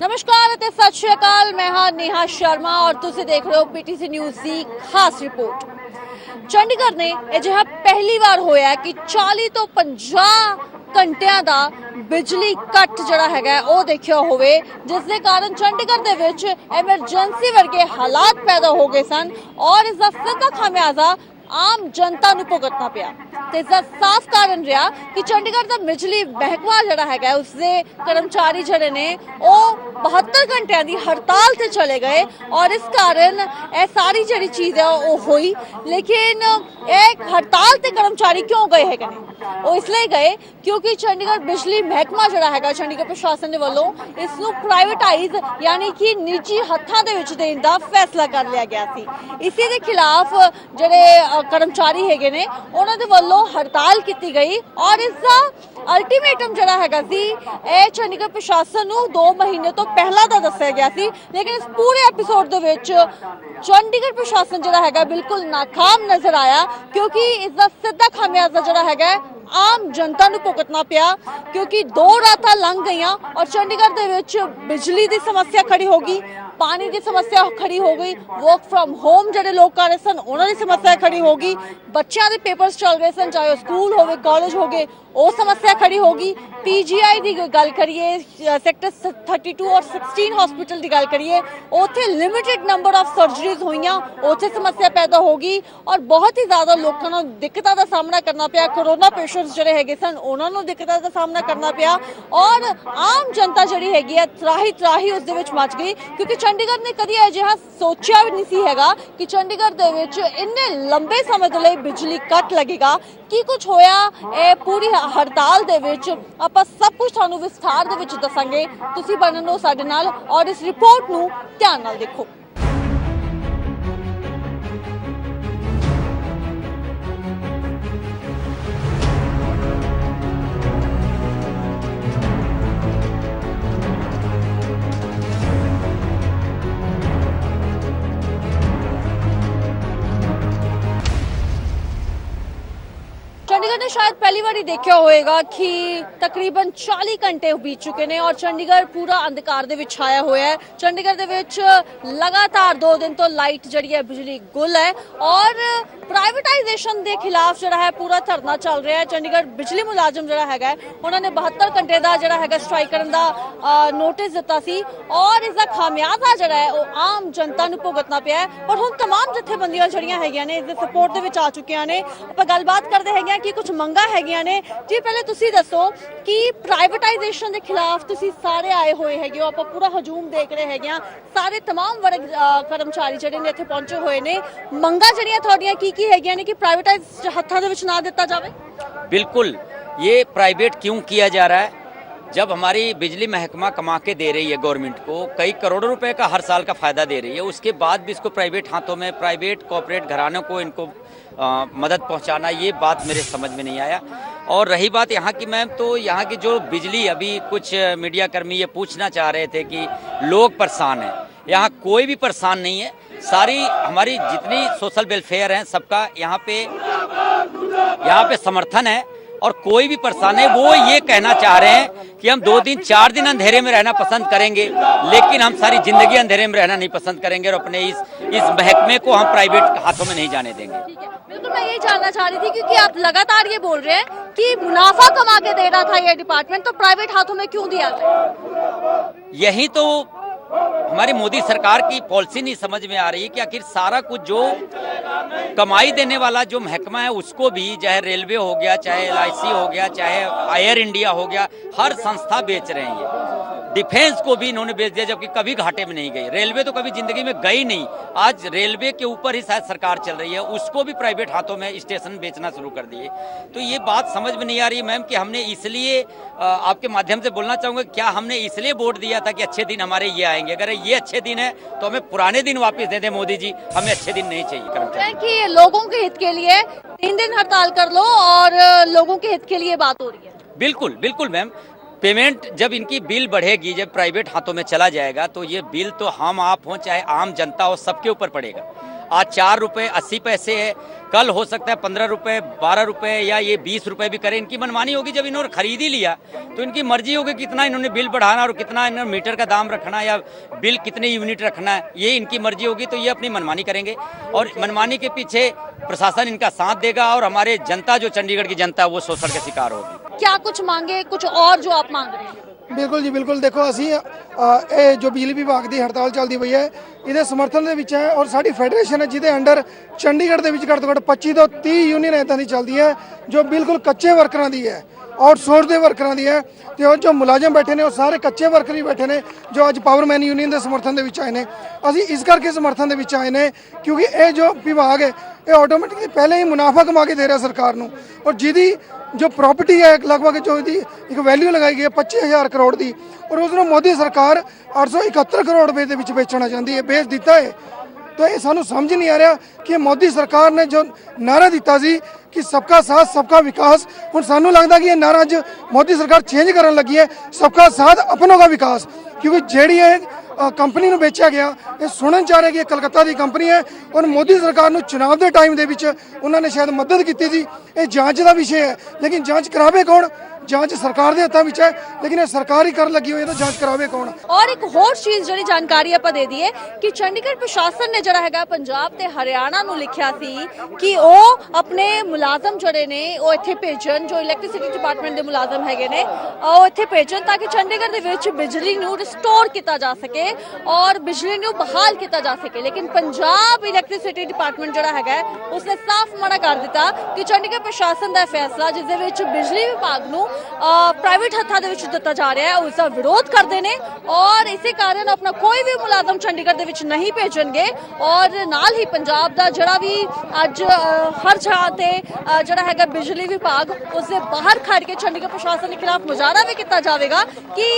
नमस्कार ਅਤੇ ਸਤਿ ਸ਼੍ਰੀ ਅਕਾਲ। मैं हाँ नेहा शर्मा और ਤੁਸੀਂ देख रहे हो पीटीसी न्यूज़ ਦੀ खास रिपोर्ट। ਚੰਡੀਗੜ੍ਹ ਨੇ ਅਜਿਹਾ ਪਹਿਲੀ ਵਾਰ ਹੋਇਆ ਕਿ 40 ਤੋਂ 50 ਘੰਟਿਆਂ ਦਾ ਬਿਜਲੀ ਕੱਟ ਜਿਹੜਾ ਹੈਗਾ ਉਹ ਦੇਖਿਆ ਹੋਵੇ, ਜਿਸ ਦੇ ਕਾਰਨ ਚੰਡੀਗੜ੍ਹ ਦੇ ਵਿੱਚ ਐਮਰਜੈਂਸੀ ਵਰਗੇ ਹਾਲਾਤ ਪੈਦਾ ਹੋ ਗਏ ਸਨ ਔਰ ਇਸ ਦਾ ਸਿੱਧਾ ਖਾਮਿਆਜ਼ਾ ਆਮ ਜਨਤਾ ਨੂੰ ਭੁਗਤਣਾ ਪਿਆ। ਤੇ ਇਸ ਦਾ ਸਾਫ਼ ਕਾਰਨ ਰਿਹਾ ਕਿ ਚੰਡੀਗੜ੍ਹ ਦਾ ਬਿਜਲੀ ਮਹਿਕਮਾ ਜਿਹੜਾ ਹੈਗਾ ਉਸਦੇ ਕਰਮਚਾਰੀ ਜਿਹੜੇ ਨੇ ਉਹ 72 ਘੰਟਿਆਂ ਦੀ ਹੜਤਾਲ ਤੇ ਚਲੇ ਗਏ ਔਰ ਇਸ ਕਾਰਨ ਇਹ ਸਾਰੀ ਜਿਹੜੀ ਚੀਜ਼ ਹੈ ਉਹ ਹੋਈ। ਲੇਕਿਨ ਇਹ ਹੜਤਾਲ ਤੇ ਕਰਮਚਾਰੀ ਕਿਉਂ ਗਏ ਹੈਗੇ ਨੇ? ਉਹ ਇਸ ਲਈ ਗਏ ਕਿਉਂਕਿ ਚੰਡੀਗੜ੍ਹ ਬਿਜਲੀ ਮਹਿਕਮਾ ਜਿਹੜਾ ਹੈਗਾ ਚੰਡੀਗੜ੍ਹ ਪ੍ਰਸ਼ਾਸਨ ਦੇ ਵੱਲੋਂ ਇਸ ਨੂੰ ਪ੍ਰਾਈਵੇਟਾਈਜ਼ ਯਾਨੀ ਕਿ ਨਿੱਜੀ ਹੱਥਾਂ ਦੇ ਵਿੱਚ ਦੇਣ ਦਾ ਫੈਸਲਾ ਕਰ ਲਿਆ ਗਿਆ ਸੀ। ਇਸੇ ਦੇ ਖਿਲਾਫ ਜਿਹੜੇ ਕਰਮਚਾਰੀ ਹੈਗੇ ਨੇ ਉਹਨਾਂ ਦੇ ਵੱਲੋਂ ਹੜਤਾਲ ਕੀਤੀ ਗਈ ਔਰ ਇਸ ਦਾ ਅਲਟੀਮੇਟਮ ਜਿਹੜਾ ਹੈਗਾ ਸੀ ਇਹ ਚੰਡੀਗੜ੍ਹ ਪ੍ਰਸ਼ਾਸਨ ਨੂੰ 2 ਮਹੀਨੇ ਤੋਂ ਪਹਿਲਾਂ ਦਾ ਦੱਸਿਆ ਗਿਆ ਸੀ। ਲੇਕਿਨ ਇਸ ਪੂਰੇ ਐਪੀਸੋਡ ਦੇ ਵਿੱਚ ਚੰਡੀਗੜ੍ਹ ਪ੍ਰਸ਼ਾਸਨ ਜਿਹੜਾ ਹੈਗਾ ਬਿਲਕੁਲ ਨਾਕਾਮ ਨਜ਼ਰ ਆਇਆ ਕਿਉਂਕਿ ਇਸ ਦਾ ਸਿੱਧਾ ਖਾਮਿਆਜ਼ਾ ਜਿਹੜਾ ਹੈਗਾ ਆਮ ਜਨਤਾ ਨੂੰ ਭੁਗਤਣਾ ਪਿਆ ਕਿਉਂਕਿ 2 ਰਾਤਾਂ ਲੰਘ ਗਈਆਂ ਔਰ ਚੰਡੀਗੜ੍ਹ ਦੇ ਵਿੱਚ ਬਿਜਲੀ ਦੀ ਸਮੱਸਿਆ ਖੜੀ ਹੋ ਗਈ, ਪਾਣੀ ਦੀ ਸਮੱਸਿਆ ਖੜੀ ਹੋ ਗਈ, ਵਰਕ ਫਰਮ ਹੋਮ ਜਿਹੜੇ ਲੋਕ ਕਰ ਰਹੇ ਸਨ ਉਹਨਾਂ ਦੀ ਸਮੱਸਿਆ ਖੜੀ ਹੋ ਗਈ, ਬੱਚਿਆਂ ਦੇ ਪੇਪਰਸ ਚੱਲ ਰਹੇ ਸਨ ਚਾਹੇ ਉਹ ਸਕੂਲ ਹੋਵੇ ਕਾਲਜ ਹੋ ਗਏ ਉਹ ਸਮੱਸਿਆ ਖੜੀ ਹੋ ਗਈ। ਪੀਜੀਆਈ ਦੀ ਗੱਲ ਕਰੀਏ ਸੈਕਟਰ 32 ਔਰ 16 ਹਸਪੀਟਲ ਦੀ ਗੱਲ ਕਰੀਏ ਉੱਥੇ ਲਿਮਿਟਿਡ ਨੰਬਰ ਆਫ ਸਰਜਰੀਜ਼ ਹੋਈਆਂ, ਉੱਥੇ ਸਮੱਸਿਆ ਪੈਦਾ ਹੋ ਗਈ ਔਰ ਬਹੁਤ ਹੀ ਜ਼ਿਆਦਾ ਲੋਕਾਂ ਨੂੰ ਦਿੱਕਤਾਂ ਦਾ ਸਾਹਮਣਾ ਕਰਨਾ ਪਿਆ। ਕੋਰੋਨਾ ਪੇਸ਼ੈਂਟਸ ਜਿਹੜੇ ਹੈਗੇ ਸਨ ਉਹਨਾਂ ਨੂੰ ਦਿੱਕਤਾਂ ਦਾ ਸਾਹਮਣਾ ਕਰਨਾ ਪਿਆ ਔਰ ਆਮ ਜਨਤਾ ਜਿਹੜੀ ਹੈਗੀ ਹੈ ਤਰਾਹੀ ਉਸ ਦੇ ਵਿੱਚ ਮਚ ਗਈ ਕਿਉਂਕਿ ਚੰਡੀਗੜ੍ਹ ਨੇ ਕਦੀ ਅਜਿਹਾ ਸੋਚਿਆ ਵੀ ਨਹੀਂ ਸੀ ਹੈਗਾ ਕਿ ਚੰਡੀਗੜ੍ਹ ਦੇ ਵਿੱਚ ਇੰਨੇ ਲੰਬੇ ਸਮੇਂ ਦੇ ਲਈ ਬਿਜਲੀ ਕੱਟ ਲੱਗੇਗਾ। ਕੀ ਕੁਝ ਹੋਇਆ ਇਹ ਪੂਰੀ ਹੜਤਾਲ ਦੇ ਵਿੱਚ ਆਪਾਂ ਸਭ ਕੁਝ ਤੁਹਾਨੂੰ ਵਿਸਥਾਰ ਦੇ ਵਿੱਚ ਦੱਸਾਂਗੇ। ਤੁਸੀਂ ਬਣਨ ਰਹੋ ਸਾਡੇ ਨਾਲ ਔਰ ਇਸ ਰਿਪੋਰਟ ਨੂੰ ਧਿਆਨ ਨਾਲ ਦੇਖੋ। चंडीगढ़ ने शायद पहली बार ही देखा होगा कि तकरीबन 40 घंटे बीत चुके हैं और चंडीगढ़ पूरा अंधकार दे विच छाया हुआ है। चंडीगढ़ दे विच लगातार 2 दिन तो लाइट जड़ी है बिजली गुल है और प्राइवेटाइजेशन के खिलाफ जो है पूरा धरना चल रहा है। चंडीगढ़ बिजली मुलाजम जो है उन्होंने 72 घंटे का जो है स्ट्राइक करने का नोटिस दिता सी और इसका खामियाजा जो है वो आम जनता को भुगतना पिया है और हुण तमाम जथेबंदियां जड़ियां हैगियां ने इस सपोर्ट दे विच आ चुकियां ने। आपां गलबात करदे हैगे कि कुछ मंगा हैगियां ने। जी पहले तुसी दसो कि प्राइवेटाइजेशन के खिलाफ तुसी सारे आए हुए हैगे हो, आपां पूरा हजूम देख रहे हैगे, सारे तमाम वर्ग कर्मचारी जिहड़े ने इत्थे पहुंचे हुए ने, मंगा जड़ियां तुहाडियां की हैगियां ने कि प्राइवेटाइज हत्थां दे विच ना दित्ता जावे? बिल्कुल, ये प्राइवेट क्यों किया जा रहा है? जब हमारी बिजली महकमा कमा के दे रही है गवर्नमेंट को कई करोड़ों रुपए का हर साल का फायदा दे रही है, उसके बाद भी इसको प्राइवेट हाथों में प्राइवेट कॉर्पोरेट घरानों को इनको मदद पहुंचाना, ये बात मेरे समझ में नहीं आया। और रही बात यहाँ की मैम, तो यहाँ की जो बिजली अभी कुछ मीडिया कर्मी ये पूछना चाह रहे थे कि लोग परेशान हैं, यहाँ कोई भी परेशान नहीं है। सारी हमारी जितनी सोशल वेलफेयर हैं सबका यहाँ पे समर्थन है और कोई भी परेशान है। वो ये कहना चाह रहे हैं कि हम 2 दिन 4 दिन अंधेरे में रहना पसंद करेंगे लेकिन हम सारी जिंदगी अंधेरे में रहना नहीं पसंद करेंगे और अपने इस महकमे को हम प्राइवेट हाथों में नहीं जाने देंगे। ठीक है, बिल्कुल मैं ये जानना चाह रही थी क्योंकि आप लगातार ये बोल रहे हैं कि मुनाफा कमा के दे रहा था ये डिपार्टमेंट, तो प्राइवेट हाथों में क्यों दिया गया? यही तो हमारी मोदी सरकार की पॉलिसी नहीं समझ में आ रही है कि आखिर सारा कुछ जो कमाई देने वाला जो महकमा है उसको भी, चाहे रेलवे हो गया, चाहे LIC हो गया, चाहे एयर इंडिया हो गया, हर संस्था बेच रहे हैं। ये डिफेंस को भी इन्होंने बेच दिया जबकि कभी घाटे में नहीं गई। रेलवे तो कभी जिंदगी में गई नहीं, आज रेलवे के ऊपर ही शायद सरकार चल रही है, उसको भी प्राइवेट हाथों में स्टेशन बेचना शुरू कर दिए। तो ये बात समझ में नहीं आ रही है मैम कि हमने इसलिए आपके माध्यम से बोलना चाहूँगा, क्या हमने इसलिए वोट दिया था कि अच्छे दिन हमारे ये आएंगे? अगर ये अच्छे दिन है तो हमें पुराने दिन वापस दे दें मोदी जी, हमें अच्छे दिन नहीं चाहिए। कर्मचारी कि लोगों के हित के लिए 3 दिन हड़ताल कर लो और लोगों के हित के लिए बात हो रही है। बिल्कुल बिल्कुल मैम, पेमेंट जब इनकी बिल बढ़ेगी, जब प्राइवेट हाथों में चला जाएगा तो ये बिल तो हम आप हों चाहे आम जनता हो सबके ऊपर पड़ेगा। आज 4 रुपए 80 पैसे है, कल हो सकता है 15 रुपए 12 रुपए या ये 20 रुपए भी करें। इनकी मनमानी होगी, जब इन्होंने खरीद ही लिया तो इनकी मर्जी होगी कितना इन्होंने बिल बढ़ाना और कितना इन्होंने मीटर का दाम रखना या बिल कितने यूनिट रखना है, ये इनकी मर्जी होगी। तो ये अपनी मनमानी करेंगे और मनमानी के पीछे प्रशासन इनका साथ देगा और हमारे जनता, जो चंडीगढ़ की जनता, वो शोषण का शिकार होगी। क्या कुछ मांगे, कुछ और जो आप मांग रहे हैं? ਬਿਲਕੁਲ ਜੀ ਬਿਲਕੁਲ। ਦੇਖੋ ਅਸੀਂ ਇਹ ਜੋ ਬਿਜਲੀ ਵਿਭਾਗ ਦੀ ਹੜਤਾਲ ਚੱਲਦੀ ਪਈ ਹੈ ਇਹਦੇ ਸਮਰਥਨ ਦੇ ਵਿੱਚ ਹੈ ਔਰ ਸਾਡੀ ਫੈਡਰੇਸ਼ਨ ਹੈ ਜਿਹਦੇ ਅੰਡਰ ਚੰਡੀਗੜ੍ਹ ਦੇ ਵਿੱਚ ਘੱਟ ਤੋਂ ਘੱਟ 25 ਤੋਂ 30 ਯੂਨੀਅਨ ਇੱਦਾਂ ਦੀ ਚੱਲਦੀ ਹੈ ਜੋ ਬਿਲਕੁਲ ਕੱਚੇ ਵਰਕਰਾਂ ਦੀ ਹੈ, ਆਊਟਸੋਰਸ ਦੇ ਵਰਕਰਾਂ ਦੀ ਹੈ ਤੇ ਉਹ ਜੋ ਮੁਲਾਜ਼ਮ ਬੈਠੇ ਨੇ ਉਹ ਸਾਰੇ ਕੱਚੇ ਵਰਕਰ ਹੀ ਬੈਠੇ ਨੇ ਜੋ ਅੱਜ ਪਾਵਰਮੈਨ ਯੂਨੀਅਨ ਦੇ ਸਮਰਥਨ ਦੇ ਵਿੱਚ ਆਏ ਨੇ। ਅਸੀਂ ਇਸ ਕਰਕੇ ਸਮਰਥਨ ਦੇ ਵਿੱਚ ਆਏ ਨੇ ਕਿਉਂਕਿ ਇਹ ਜੋ ਵਿਭਾਗ ਹੈ ਇਹ ਆਟੋਮੈਟਿਕਲੀ ਪਹਿਲੇ ਹੀ ਮੁਨਾਫਾ ਕਮਾ ਕੇ ਦੇ ਰਿਹਾ ਸਰਕਾਰ ਨੂੰ ਔਰ ਜਿਹਦੀ जो प्रॉपर्टी है लगभग जो एक वैल्यू लगाई गई है 25,000 करोड़ की और उसने मोदी सरकार 871 करोड़ रुपए के विच बेचना चाहती है, बेच दिता है। तो ये सानू समझ नहीं आ रहा कि मोदी सरकार ने जो नारा दिता सी कि सबका साथ सबका विकास, हुण सानू लगता कि ये नारा अज मोदी सरकार चेंज करन लगी है, सबका साथ अपनों का विकास। क्योंकि जेड़ी है कंपनी ਨੂੰ बेचा गया ये सुनन चाह रहे कि कलकत्ता की कंपनी है और मोदी सरकार ਨੂੰ चुनाव के टाइम ਦੇ ਵਿੱਚ ਉਹਨਾਂ ਨੇ शायद मदद की थी। ये जांच का विषय है लेकिन जांच करावे कौन? जांच सरकार के हत्थों में है लेकिन ये सरकार ही कर लगी हुई है तो जांच करावे कौन? और एक होर चीज़ जी जानकारी आप दे दीए कि चंडीगढ़ प्रशासन ने जरा है पंजाब ते हरियाणा नूं लिखिया सी कि वो अपने मुलाजम जड़े ने वो इत्थे भेजन, जो इलैक्ट्रिसिटी डिपार्टमेंट के मुलाजम हैगे ने वो इत्थे भेजन ताकि चंडीगढ़ दे विच बिजली नूं रिस्टोर किया जा सके और बिजली नूं बहाल किया जा सके। लेकिन पंजाब इलैक्ट्रिसिटी डिपार्टमेंट जड़ा है उसने साफ मना कर दिता कि चंडीगढ़ प्रशासन का फैसला जिस दे विच बिजली विभाग नूं प्राइवेट हत्थां दे विच दिता जा रहा है उसका विरोध करते हैं और इसी कारण अपना कोई भी मुलाजम चंडीगढ़ दे विच नहीं भेजणगे और नाल ही पंजाब दा जड़ा भी अज हर जगह ते जड़ा है बिजली विभाग उससे बाहर खड़ के चंडीगढ़ प्रशासन के खिलाफ मुजाहरा भी किया जाएगा कि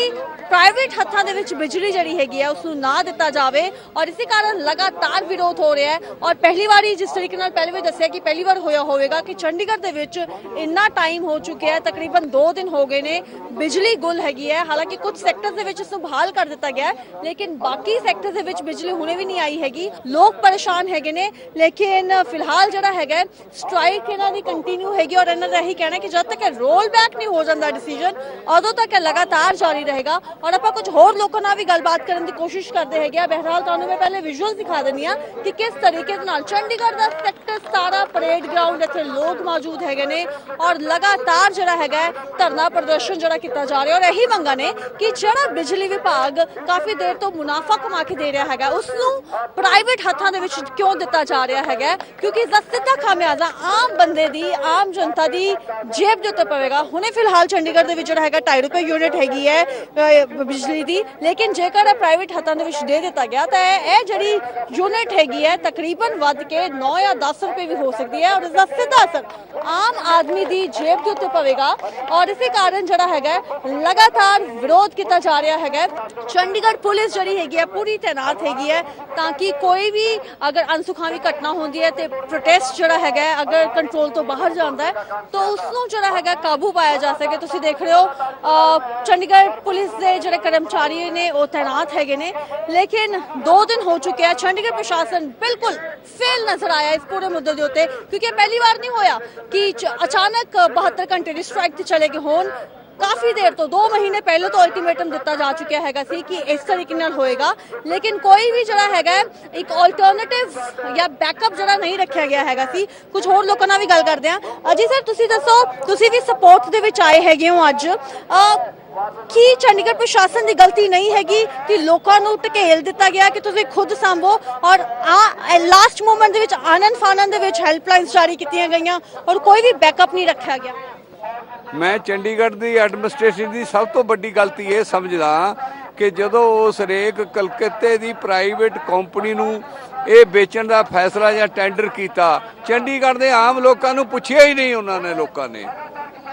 प्राइवेट हत्थां दे विच बिजली जड़ी हैगी है उसनूं ना दिता जाए। और इसी कारण लगातार विरोध हो रहा है और पहली बार ही जिस तरीके नाल पहले भी दस्सिया कि पहली बार होया होवेगा कि चंडीगढ़ दे विच इन्ना टाइम हो चुका है, तकरीबन 2 दिन हो गए ने बिजली गुल हैगी है। हालांकि कुछ सैक्टर्स दे विच इसनूं बहाल कर दिता गया है लेकिन बाकी सैक्टर्स दे विच बिजली हुणे भी नहीं आई हैगी। लोग परेशान हैगे ने लेकिन फिलहाल जड़ा हैगा स्ट्राइक इन्हां दी कंटिन्यू हैगी और इन्हां दा यही कहना कि जब तक रोल बैक नहीं हो जाता डिसीजन उदों तक लगातार जारी रहेगा। और आप कुछ होर लोगों नाल भी गलबात करने की कोशिश करते हैं। बहरहाल तुहानूं मैं पहले विजुअल दिखा देनी हाँ कि किस तरीके नाल चंडीगढ़ का सैक्टर 17 परेड ग्राउंड इत्थे लोग मौजूद हैगे ने और लगातार जड़ा हैगा धरना प्रदर्शन जड़ा किया जा रहा है और यही मंगा ने कि जड़ा बिजली विभाग काफ़ी देर तो मुनाफा कमा के दे रहा है उसनूं प्राइवेट हत्थां दे विच क्यों दिता जा रहा है, क्योंकि इसका सीधा खामियाजा आम बंदे दी आम जनता दी जेब दे उत्ते पवेगा। हुणे फिलहाल चंडीगढ़ दे विच जड़ा हैगा 2.5 रुपए यूनिट हैगी है बिजली दी, लेकिन जेकर प्राइवेट हत्थां दे विच दे दिता गया तो यह जिहड़ी यूनिट हैगी है तकरीबन वध के 9 या 10 रुपए भी हो सकती है और इसका सीधा असर आम आदमी की जेब के उत्ते पवेगा। और इसी कारण जड़ा हैगा लगातार विरोध किया जा रहा है। चंडीगढ़ पुलिस जड़ी हैगी है पूरी तैनात हैगी है ताकि कोई भी अगर अनसुखावी घटना होती है तो प्रोटेस्ट जड़ा हैगा अगर कंट्रोल तो बाहर जाता है तो उसनूं जड़ा हैगा काबू पाया जा सके। तुसीं देख रहे हो चंडीगढ़ पुलिस के जड़े कर्मचारी ने वो तैनात हैगे ने लेकिन 2 दिन हो चुके हैं चंडीगढ़ प्रशासन बिल्कुल फेल नजर आया इस पूरे मुद्दे के उत्ते, क्योंकि पहली बार नहीं होया कि अचानक 72 घंटे की स्ट्राइक चले गए होन। काफ़ी देर तो 2 महीने पहले तो अल्टीमेटम दिता जा चुका है कि इस तरीके नाल होएगा लेकिन कोई भी जड़ा हैगा एक अल्टरनेटिव या बैकअप जड़ा नहीं रखा गया हैगा सी। कुछ होर लोगों नाल भी गल करदे हां। अजी सर तुसीं दसो तुसीं भी सपोर्ट दे विच आए हैगे हो अज कि चंडीगढ़ प्रशासन की गलती नहीं हैगी कि लोगों को ढकेल दिता गया कि तुसीं खुद सांभो और लास्ट मोमेंट दे विच आनन फानन दे विच हेल्पलाइन्स जारी कीतियां गईयां और कोई भी बैकअप नहीं रखा गया? मैं चंडीगढ़ की एडमिनिस्ट्रेशन की सब तो बड़ी गलती ये समझदा कि जदों उस रेक कलकत्ते की प्राइवेट कंपनी नूं ये बेचण का फैसला या टेंडर किया चंडीगढ़ के आम लोगों को पुछया ही नहीं उन्होंने लोगों ने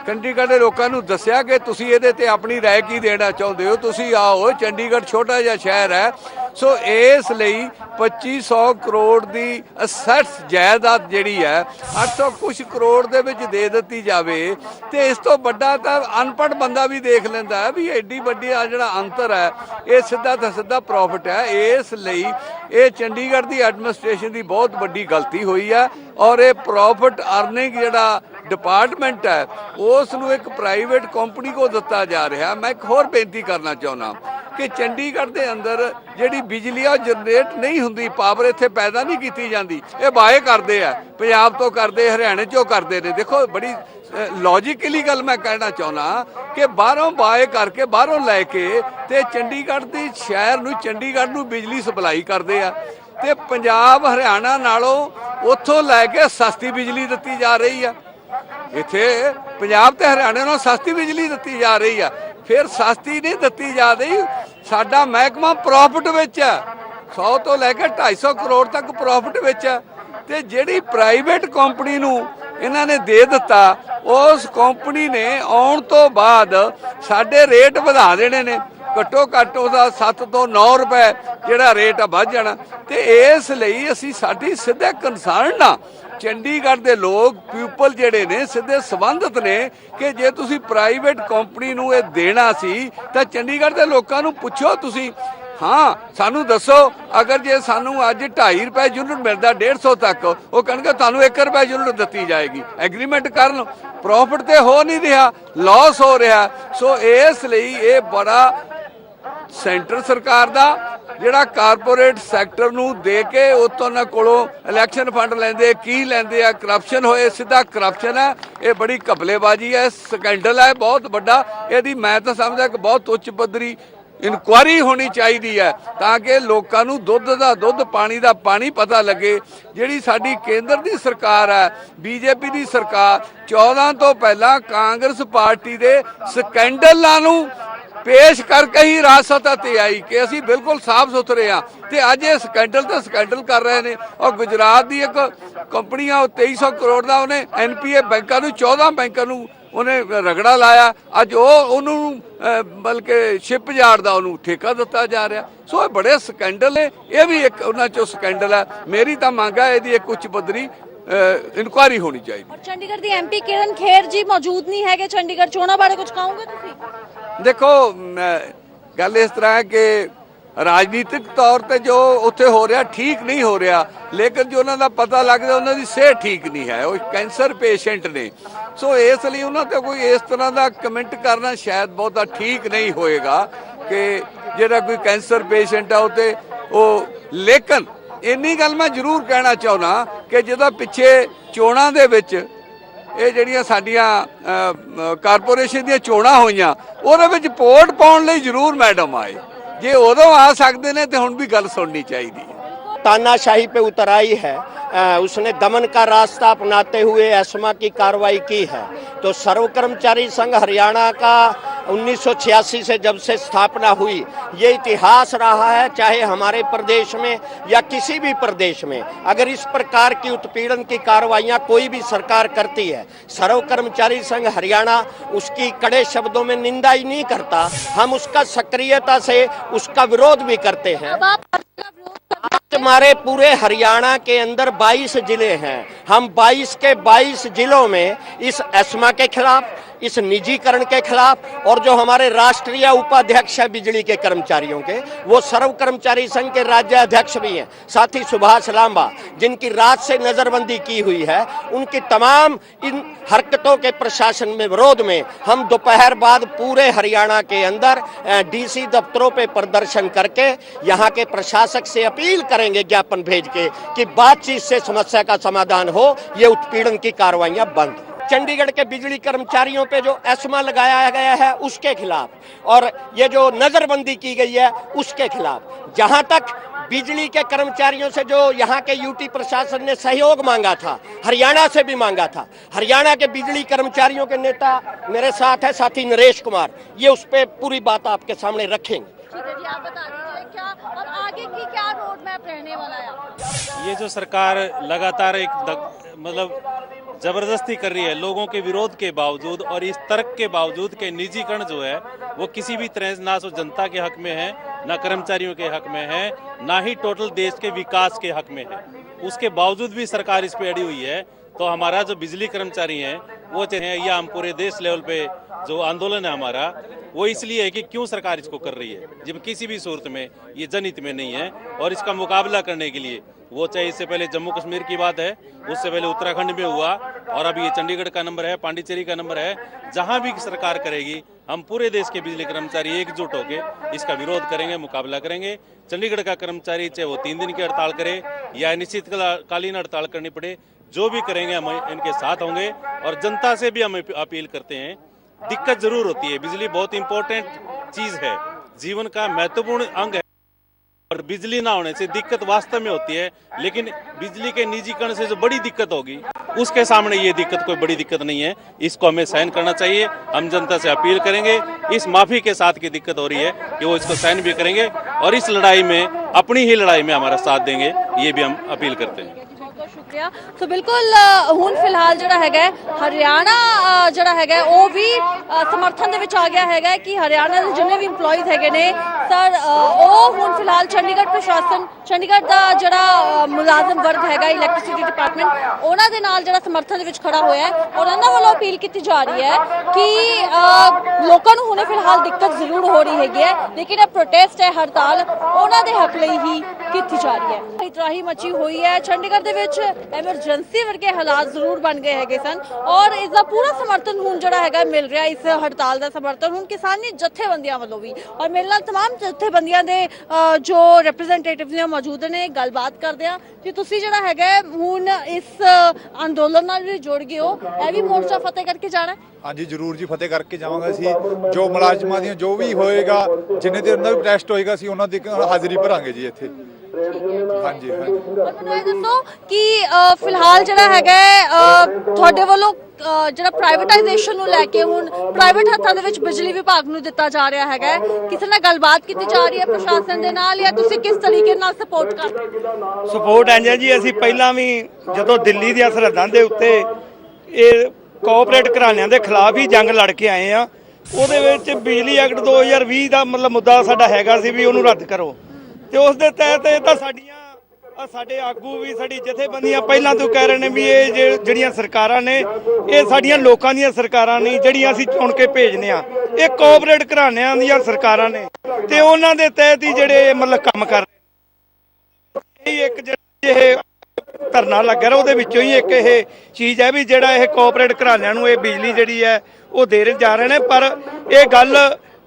ਚੰਡੀਗੜ੍ਹ ਦੇ ਲੋਕਾਂ ਨੂੰ ਦੱਸਿਆ ਕਿ ਤੁਸੀਂ ਇਹਦੇ ਤੇ ਆਪਣੀ ਰਾਏ ਕੀ ਦੇਣਾ ਚਾਹੁੰਦੇ ਹੋ। ਤੁਸੀਂ ਆਓ, ਚੰਡੀਗੜ੍ਹ ਛੋਟਾ ਜਿਹਾ ਸ਼ਹਿਰ ਹੈ, ਸੋ ਇਸ ਲਈ 2500 ਕਰੋੜ ਦੀ ਅਸੈਟਸ ਜਾਇਦਾਦ ਜਿਹੜੀ ਹੈ 800 ਕੁਛ ਕਰੋੜ ਦੇ ਵਿੱਚ ਦੇ ਦਿੱਤੀ ਜਾਵੇ, ਤੇ ਇਸ ਤੋਂ ਵੱਡਾ ਤਾਂ ਅਨਪੜ੍ਹ ਬੰਦਾ ਵੀ ਦੇਖ ਲੈਂਦਾ ਹੈ ਵੀ ਐਡੀ ਵੱਡੀ ਆ ਜਿਹੜਾ ਅੰਤਰ ਹੈ, ਇਹ ਸਿੱਧਾ ਤਾਂ ਸਿੱਧਾ ਪ੍ਰੋਫਿਟ ਹੈ। ਇਸ ਲਈ ਇਹ ਚੰਡੀਗੜ੍ਹ ਦੀ ਐਡਮਿਨਿਸਟ੍ਰੇਸ਼ਨ ਦੀ ਬਹੁਤ ਵੱਡੀ ਗਲਤੀ ਹੋਈ ਹੈ, ਔਰ ਇਹ ਪ੍ਰੋਫਿਟ ਅਰਨਿੰਗ ਜਿਹੜਾ ਡਿਪਾਰਟਮੈਂਟ ਹੈ ਉਸ ਨੂੰ ਇੱਕ ਪ੍ਰਾਈਵੇਟ ਕੰਪਨੀ ਕੋ ਦਿੱਤਾ ਜਾ ਰਿਹਾ। ਮੈਂ ਇੱਕ ਹੋਰ ਬੇਨਤੀ ਕਰਨਾ ਚਾਹੁੰਦਾ ਕਿ ਚੰਡੀਗੜ੍ਹ ਦੇ ਅੰਦਰ ਜਿਹੜੀ ਬਿਜਲੀ ਆ ਜਨਰੇਟ ਨਹੀਂ ਹੁੰਦੀ, ਪਾਵਰ ਇੱਥੇ ਪੈਦਾ ਨਹੀਂ ਕੀਤੀ ਜਾਂਦੀ, ਇਹ ਬਾਏ ਕਰਦੇ ਆ, ਪੰਜਾਬ ਤੋਂ ਕਰਦੇ, ਹਰਿਆਣੇ ਚੋਂ ਕਰਦੇ ਨੇ। ਦੇਖੋ ਬੜੀ ਲੌਜੀਕਲੀ ਗੱਲ ਮੈਂ ਕਹਿਣਾ ਚਾਹੁੰਦਾ ਕਿ ਬਾਹਰੋਂ ਬਾਏ ਕਰਕੇ, ਬਾਹਰੋਂ ਲੈ ਕੇ ਤੇ ਚੰਡੀਗੜ੍ਹ ਦੀ ਸ਼ਹਿਰ ਨੂੰ, ਚੰਡੀਗੜ੍ਹ ਨੂੰ ਬਿਜਲੀ ਸਪਲਾਈ ਕਰਦੇ ਆ, ਤੇ ਪੰਜਾਬ ਹਰਿਆਣਾ ਨਾਲੋਂ ਉੱਥੋਂ ਲੈ ਕੇ ਸਸਤੀ ਬਿਜਲੀ ਦਿੱਤੀ ਜਾ ਰਹੀ ਆ। ਇੱਥੇ ਪੰਜਾਬ ਤੇ ਹਰਿਆਣੇ ਨੂੰ ਸਸਤੀ ਬਿਜਲੀ ਦਿੱਤੀ ਜਾ ਰਹੀ ਆ। ਫਿਰ ਸਸਤੀ ਨਹੀਂ ਦਿੱਤੀ ਜਾ ਰਹੀ, ਸਾਡਾ ਮਹਿਕਮਾ ਪ੍ਰੋਫਿਟ ਵਿੱਚ ਹੈ, 100 ਤੋਂ ਲੈ ਕੇ 250 ਕਰੋੜ ਤੱਕ ਪ੍ਰੋਫਿਟ ਵਿੱਚ ਹੈ। ਤੇ ਜਿਹੜੀ ਪ੍ਰਾਈਵੇਟ ਕੰਪਨੀ ਨੂੰ ਇਹਨਾਂ ਨੇ ਦੇ ਦਿੱਤਾ, ਉਸ ਕੰਪਨੀ ਨੇ ਆਉਣ ਤੋਂ ਬਾਅਦ ਸਾਡੇ ਰੇਟ ਵਧਾ ਦੇਣੇ ਨੇ, ਘੱਟੋ ਘੱਟ ਉਹਦਾ 7 ਤੋਂ 9 ਰੁਪਏ ਜਿਹੜਾ ਰੇਟ ਆ ਵੱਧ ਜਾਣਾ। ਤੇ ਇਸ ਲਈ ਅਸੀਂ ਸਾਡੀ ਸਿੱਧੇ ਕੰਸਰਨ ਆ, ਚੰਡੀਗੜ੍ਹ ਦੇ ਲੋਕ ਪੀਪਲ ਜਿਹੜੇ ਨੇ ਸਿੱਧੇ ਸੰਬੰਧਿਤ ਨੇ ਕਿ ਜੇ ਤੁਸੀਂ ਪ੍ਰਾਈਵੇਟ ਕੰਪਨੀ ਨੂੰ ਇਹ ਦੇਣਾ ਸੀ ਤਾਂ ਚੰਡੀਗੜ੍ਹ ਦੇ ਲੋਕਾਂ ਨੂੰ ਪੁੱਛੋ ਤੁਸੀਂ। ਹਾਂ, ਸਾਨੂੰ ਦੱਸੋ, ਅਗਰ ਜੇ ਸਾਨੂੰ ਅੱਜ 2.5 ਰੁਪਏ ਯੂਨਿਟ ਮਿਲਦਾ 150 ਤੱਕ, ਉਹ ਕਹਿਣਗੇ ਤੁਹਾਨੂੰ 1 ਰੁਪਏ ਯੂਨਿਟ ਦਿੱਤੀ ਜਾਏਗੀ। ਐਗਰੀਮੈਂਟ ਕਰਨ, ਪ੍ਰੋਫਿਟ ਤੇ ਹੋ ਨਹੀਂ ਰਿਹਾ, ਲਾਸ ਹੋ ਰਿਹਾ। ਸੋ ਇਸ ਲਈ ਇਹ ਬੜਾ ਸੈਂਟਰ ਸਰਕਾਰ ਦਾ ਜਿਹੜਾ ਕਾਰਪੋਰੇਟ ਸੈਕਟਰ ਨੂੰ ਦੇ ਕੇ ਉਤੋਂ ਉਹਨਾਂ ਕੋਲੋਂ ਇਲੈਕਸ਼ਨ ਫੰਡ ਲੈਂਦੇ, ਕੀ ਲੈਂਦੇ ਆ, ਕਰਪਸ਼ਨ ਹੋਏ, ਸਿੱਧਾ ਕਰਪਸ਼ਨ ਹੈ। ਇਹ ਬੜੀ ਘਪਲੇਬਾਜ਼ੀ ਹੈ, ਸਕੈਂਡਲ ਹੈ ਬਹੁਤ ਵੱਡਾ। ਇਹਦੀ ਮੈਂ ਤਾਂ ਸਮਝਦਾ ਕਿ ਬਹੁਤ ਉੱਚ ਪੱਧਰੀ ਇਨਕੁਆਇਰੀ ਹੋਣੀ ਚਾਹੀਦੀ ਹੈ ਤਾਂ ਕਿ ਲੋਕਾਂ ਨੂੰ ਦੁੱਧ ਦਾ ਦੁੱਧ, ਪਾਣੀ ਦਾ ਪਾਣੀ ਪਤਾ ਲੱਗੇ। ਜਿਹੜੀ ਸਾਡੀ ਕੇਂਦਰ ਦੀ ਸਰਕਾਰ ਹੈ, ਬੀਜੇਪੀ ਦੀ ਸਰਕਾਰ, 14 ਤੋਂ ਪਹਿਲਾਂ ਕਾਂਗਰਸ ਪਾਰਟੀ ਦੇ ਸਕੈਂਡਲਾਂ ਨੂੰ ਪੇਸ਼ ਕਰਕੇ ਹੀ ਰਾਜਸੱਤਾ ਤੇ ਆਈ ਕਿ ਅਸੀਂ ਬਿਲਕੁਲ ਸਾਫ਼ ਸੁਥਰੇ ਆ, ਤੇ ਅੱਜ ਇਹ ਸਕੈਂਡਲ ਤੇ ਸਕੈਂਡਲ ਕਰ ਰਹੇ ਨੇ। ਔਰ ਗੁਜਰਾਤ ਦੀ ਇੱਕ ਕੰਪਨੀ ਆ, 2300 ਕਰੋੜ ਦਾ ਉਹਨੇ ਐਨਪੀਏ ਬੈਂਕਾਂ ਨੂੰ, 14 ਬੈਂਕਾਂ ਨੂੰ ਉਹਨੇ ਰਗੜਾ ਲਾਇਆ। ਅੱਜ ਉਹਨੂੰ ਬਲਕਿ ਸ਼ਿਪ ਯਾਰਡ ਦਾ ਉਹਨੂੰ ਠੇਕਾ ਦਿੱਤਾ ਜਾ ਰਿਹਾ। ਸੋ ਇਹ ਬੜੇ ਸਕੈਂਡਲ ਨੇ, ਇਹ ਵੀ ਇੱਕ ਉਹਨਾਂ ਚੋਂ ਸਕੈਂਡਲ ਹੈ। ਮੇਰੀ ਤਾਂ ਮੰਗ ਹੈ ਇਹਦੀ ਇੱਕ ਉੱਚ ਪੱਧਰੀ ਇਨਕੁਆਇਰੀ ਹੋਣੀ ਚਾਹੀਦੀ। ਔਰ ਚੰਡੀਗੜ੍ਹ ਦੀ ਐਮਪੀ ਕਿਰਨ ਖੇਰ ਜੀ ਮੌਜੂਦ ਨਹੀਂ ਹੈਗੇ, ਚੰਡੀਗੜ੍ਹ ਚੋਣਾਂ ਬਾਰੇ ਕੁਝ ਕਹੋਗੇ ਤੁਸੀਂ? ਦੇਖੋ, ਗੱਲ ਇਸ ਤਰ੍ਹਾਂ ਹੈ ਕਿ ਰਾਜਨੀਤਿਕ ਤੌਰ ਤੇ ਜੋ ਉੱਥੇ ਹੋ ਰਿਹਾ ਠੀਕ ਨਹੀਂ ਹੋ ਰਿਹਾ, ਲੇਕਿਨ ਜੋ ਉਹਨਾਂ ਦਾ ਪਤਾ ਲੱਗਦਾ ਉਹਨਾਂ ਦੀ ਸਿਹਤ ਠੀਕ ਨਹੀਂ ਹੈ, ਉਹ ਕੈਂਸਰ ਪੇਸ਼ੈਂਟ ਨੇ। ਸੋ ਇਸ ਲਈ ਉਹਨਾਂ ਤੇ ਕੋਈ ਇਸ ਤਰ੍ਹਾਂ ਦਾ ਕਮੈਂਟ ਕਰਨਾ ਸ਼ਾਇਦ ਬਹੁਤਾ ਠੀਕ ਨਹੀਂ ਹੋਏਗਾ ਕਿ ਜਿਹੜਾ ਕੋਈ ਕੈਂਸਰ ਪੇਸ਼ੈਂਟ ਆ ਉੱਤੇ ਉਹ। ਲੇਕਿਨ ਇੰਨੀ ਗੱਲ ਮੈਂ ਜ਼ਰੂਰ ਕਹਿਣਾ ਚਾਹੁੰਦਾ ਕਿ ਜਦੋਂ ਪਿੱਛੇ ਚੋਣਾਂ ਦੇ ਵਿੱਚ ਇਹ ਜਿਹੜੀਆਂ ਸਾਡੀਆਂ ਕਾਰਪੋਰੇਸ਼ਨ ਦੀਆਂ ਚੋਣਾਂ ਹੋਈਆਂ, ਉਹਦੇ ਵਿੱਚ ਵੋਟ ਪਾਉਣ ਲਈ ਜ਼ਰੂਰ ਮੈਡਮ ਆਏ। ਜੇ ਉਦੋਂ आ सकते ने तो हुण भी गल सुननी चाहिए। तानाशाही पे उतर आई है, उसने दमन का रास्ता अपनाते हुए एस्मा की कार्रवाई की है। तो सर्व कर्मचारी संघ हरियाणा का 1986 से जब से स्थापना हुई, ये इतिहास रहा है, चाहे हमारे प्रदेश में या किसी भी प्रदेश में अगर इस प्रकार की उत्पीड़न की कार्रवाइयाँ कोई भी सरकार करती है, सर्व कर्मचारी संघ हरियाणा उसकी कड़े शब्दों में निंदा ही नहीं करता, हम उसका सक्रियता से उसका विरोध भी करते हैं। आज हमारे पूरे हरियाणा के अंदर 22 जिले हैं, हम 22 के 22 जिलों में इस एस्मा के खिलाफ, इस निजीकरण के खिलाफ, और जो हमारे राष्ट्रीय उपाध्यक्ष है बिजली के कर्मचारियों के, वो सर्व कर्मचारी संघ के राज्य अध्यक्ष भी हैं, साथ ही सुभाष लांबा, जिनकी रात से नजरबंदी की हुई है, उनकी तमाम इन हरकतों के प्रशासन में विरोध में हम दोपहर बाद पूरे हरियाणा के अंदर डीसी दफ्तरों पे प्रदर्शन करके यहाँ के प्रशासक से अपील करेंगे, ज्ञापन भेज के, कि बातचीत से समस्या का समाधान हो, ये उत्पीड़न की कार्रवाइयां बंद। चंडीगढ़ के बिजली कर्मचारियों पे जो एस्मा लगाया गया है उसके खिलाफ, और ये जो नजरबंदी की गई है उसके खिलाफ, जहां तक बिजली के कर्मचारियों से जो यहाँ के यूटी प्रशासन ने सहयोग मांगा था, हरियाणा से भी मांगा था, हरियाणा के बिजली कर्मचारियों के नेता मेरे साथ है, साथी नरेश कुमार, ये उस पर पूरी बात आपके सामने रखेंगे। ठीक है जी, आप बता दीजिए क्या और आगे की क्या रोड मैप रहने वाला है? ये जो सरकार लगातार एक मतलब जबरदस्ती कर रही है लोगों के विरोध के बावजूद, और इस तर्क के बावजूद कि निजीकरण जो है वो किसी भी तरह से ना तो जनता के हक में है, ना कर्मचारियों के हक में है, ना ही टोटल देश के विकास के हक में है। उसके बावजूद भी सरकार इस पे अड़ी हुई है। तो हमारा जो बिजली कर्मचारी हैं वो चाहे या हम पूरे देश लेवल पे जो आंदोलन है हमारा, वो इसलिए है कि क्यों सरकार इसको कर रही है, जब किसी भी सूरत में ये जनहित में नहीं है। और इसका मुकाबला करने के लिए वो चाहे इससे पहले जम्मू कश्मीर की बात है, उससे पहले उत्तराखंड में हुआ, और अभी ये चंडीगढ़ का नंबर है, पांडिचेरी का नंबर है। जहां भी सरकार करेगी हम पूरे देश के बिजली कर्मचारी एकजुट होकर इसका विरोध करेंगे, मुकाबला करेंगे। चंडीगढ़ का कर्मचारी चाहे वो 3 दिन की हड़ताल करे या निश्चितकालीन हड़ताल करनी पड़े, जो भी करेंगे हम इनके साथ होंगे। और जनता से भी हम अपील करते हैं, दिक्कत जरूर होती है, बिजली बहुत इंपॉर्टेंट चीज है, जीवन का महत्वपूर्ण अंग है, और बिजली ना होने से दिक्कत वास्तव में होती है। लेकिन बिजली के निजीकरण से जो बड़ी दिक्कत होगी उसके सामने ये दिक्कत कोई बड़ी दिक्कत नहीं है, इसको हमें सहन करना चाहिए। हम जनता से अपील करेंगे, इस माफी के साथ की दिक्कत हो रही है कि वो इसको सहन भी करेंगे, और इस लड़ाई में अपनी ही लड़ाई में हमारा साथ देंगे, ये भी हम अपील करते हैं। शुक्रिया। तो बिल्कुल ਹੁਣ ਫਿਲਹਾਲ ਜਿਹੜਾ ਹੈਗਾ ਹਰਿਆਣਾ ਜਿਹੜਾ ਹੈਗਾ ਉਹ ਵੀ ਸਮਰਥਨ ਦੇ ਵਿੱਚ ਆ ਗਿਆ ਹੈਗਾ ਕਿ ਹਰਿਆਣਾ ਦੇ ਜਿੰਨੇ ਵੀ EMPLOYEES ਹੈਗੇ ਨੇ ਸਰ ਉਹ ਹੁਣ ਫਿਲਹਾਲ ਚੰਡੀਗੜ੍ਹ ਪ੍ਰਸ਼ਾਸਨ, ਚੰਡੀਗੜ੍ਹ ਦਾ ਜਿਹੜਾ ਮੁਲਾਜ਼ਮ ਵਰਗ ਹੈਗਾ ਇਲੈਕਟ੍ਰਿਸਿਟੀ ਡਿਪਾਰਟਮੈਂਟ, ਉਹਨਾਂ ਦੇ ਨਾਲ ਜਿਹੜਾ ਸਮਰਥਨ ਦੇ ਵਿੱਚ ਖੜਾ ਹੋਇਆ ਹੈ, ਔਰ ਉਹਨਾਂ ਵੱਲੋਂ ਅਪੀਲ ਕੀਤੀ ਜਾ ਰਹੀ ਹੈ ਕਿ ਲੋਕਾਂ ਨੂੰ ਹੁਣੇ ਫਿਲਹਾਲ ਦਿੱਕਤ ਜ਼ਰੂਰ ਹੋ ਰਹੀ ਹੈਗੀ ਹੈ, ਲੇਕਿਨ ਇਹ ਪ੍ਰੋਟੈਸਟ ਹੈ, ਹੜਤਾਲ ਉਹਨਾਂ ਦੇ ਹੱਕ ਲਈ ਹੀ ਕੀਤੀ ਜਾ ਰਹੀ ਹੈ। ਤਰਾਹੀ ਮਚੀ ਹੋਈ ਹੈ ਚੰਡੀਗੜ੍ਹ ਦੇ ਵਿੱਚ, ਐਮਰਜੈਂਸੀ ਵਰਗੇ ਹਾਲਾਤ ਜ਼ਰੂਰ ਬਣ ਗਏ ਹੈਗੇ ਸਨ, ਔਰ ਇਸ ਦਾ ਪੂਰਾ ਸਮਰਥਨ ਹੁਣ ਜਿਹੜਾ ਹੈਗਾ ਮਿਲ ਰਿਹਾ, ਇਸ ਹੜਤਾਲ ਦਾ ਸਮਰਥਨ ਹੁਣ ਕਿਸਾਨੀ ਜਥੇਬੰਦੀਆਂ ਵੱਲੋਂ ਵੀ, ਔਰ ਮੇਰੇ ਨਾਲ तमाम ਜਥੇਬੰਦੀਆਂ ਦੇ ਜੋ ਰਿਪਰੈਜ਼ੈਂਟੇਟਿਵ ਨੇ ਮੌਜੂਦ ਨੇ। ਗੱਲਬਾਤ ਕਰਦੇ ਆ ਕਿ ਤੁਸੀਂ ਜਿਹੜਾ ਹੈਗਾ ਹੁਣ ਇਸ ਅੰਦੋਲਨ ਨਾਲ ਵੀ ਜੁੜ ਗਏ ਹੋ, ਇਹ ਵੀ ਮੋਰਚਾ ਫਤਿਹ ਕਰਕੇ ਜਾਣਾ? ਹਾਂਜੀ ਜ਼ਰੂਰ ਜੀ, ਫਤਿਹ ਕਰਕੇ ਜਾਵਾਂਗੇ ਅਸੀਂ। ਜੋ ਮੁਲਾਜ਼ਮਾਂ ਦੀਆਂ ਜੋ ਵੀ ਹੋਏਗਾ, ਜਿੰਨੇ ਦਿਨ ਦਾ ਵੀ ਪ੍ਰੋਟੈਸਟ ਹੋਏਗਾ, ਅਸੀਂ ਉਹਨਾਂ ਦੀ ਹਾਜ਼ਰੀ ਭਰਾਂਗੇ ਜੀ ਇੱਥੇ। ਹਾਂਜੀ ਹਾਂਜੀ। ਮੈਨੂੰ ਇਹ ਦੱਸੋ ਕਿ ਫਿਲਹਾਲ ਜਿਹੜਾ ਹੈਗਾ ਤੁਹਾਡੇ ਵੱਲੋਂ ਜਿਹੜਾ ਪ੍ਰਾਈਵੇਟਾਈਜੇਸ਼ਨ ਨੂੰ ਲੈ ਕੇ ਹੁਣ ਪ੍ਰਾਈਵੇਟ ਹੱਥਾਂ ਦੇ ਵਿੱਚ ਬਿਜਲੀ ਵਿਭਾਗ ਨੂੰ ਦਿੱਤਾ ਜਾ ਰਿਹਾ ਹੈਗਾ, ਕਿਸੇ ਨਾਲ ਗੱਲਬਾਤ ਕੀਤੀ ਜਾ ਰਹੀ ਹੈ ਪ੍ਰਸ਼ਾਸਨ ਦੇ ਨਾਲ, ਜਾਂ ਤੁਸੀਂ ਕਿਸ ਤਰੀਕੇ ਨਾਲ ਸਪੋਰਟ ਕਰਦੇ ਹੋ? ਸਪੋਰਟ ਇੰਜ ਜੀ, ਅਸੀਂ ਪਹਿਲਾਂ ਵੀ ਜਦੋਂ ਦਿੱਲੀ ਦੀਆਂ ਸਰਹੱਦਾਂ ਦੇ ਉੱਤੇ ਇਹ ਕੋਆਪਰੇਟ ਘਰਾਣਿਆਂ ਦੇ ਖਿਲਾਫ ਹੀ ਜੰਗ ਲੜ ਕੇ ਆਏ ਆ, ਉਹਦੇ ਵਿੱਚ ਬਿਜਲੀ ਐਕਟ 2020 ਦਾ ਮਤਲਬ ਮੁੱਦਾ ਸਾਡਾ ਹੈਗਾ ਸੀ ਵੀ ਉਹਨੂੰ ਰੱਦ ਕਰੋ, ਤੇ ਉਸ ਦੇ ਤਹਿਤ ਇਹ ਤਾਂ ਸਾਡੀਆਂ ਸਾਡੇ ਆਗੂ ਵੀ, ਸਾਡੀ ਜਥੇਬੰਦੀਆਂ ਪਹਿਲਾਂ ਤੋਂ ਕਹਿ ਰਹੇ ਨੇ ਵੀ ਇਹ ਜਿਹੜੀਆਂ ਸਰਕਾਰਾਂ ਨੇ ਇਹ ਸਾਡੀਆਂ ਲੋਕਾਂ ਦੀਆਂ ਸਰਕਾਰਾਂ ਨਹੀਂ, ਜਿਹੜੀਆਂ ਅਸੀਂ ਚੁਣ ਕੇ ਭੇਜਨੇ ਆ, ਇਹ ਕੋਆਪਰੇਟ ਘਰਾਣਿਆਂ ਦੀਆਂ ਸਰਕਾਰਾਂ ਨੇ, ਤੇ ਉਹਨਾਂ ਦੇ ਤਹਿਤ ਹੀ ਜਿਹੜੇ ਮਤਲਬ ਕੰਮ ਕਰ ਰਹੇ। ਇੱਕ ਜਿਹੜੇ ਧਰਨਾ ਲੱਗਾ ਰਿਹਾ ਉਹਦੇ ਵਿੱਚੋਂ ਹੀ ਇੱਕ ਇਹ ਚੀਜ਼ ਹੈ ਵੀ ਜਿਹੜਾ ਇਹ ਕੋਆਪਰੇਟ ਘਰਾਣਿਆਂ ਨੂੰ ਇਹ ਬਿਜਲੀ ਜਿਹੜੀ ਹੈ ਉਹ ਦੇ ਜਾ ਰਹੇ ਨੇ। ਪਰ ਇਹ ਗੱਲ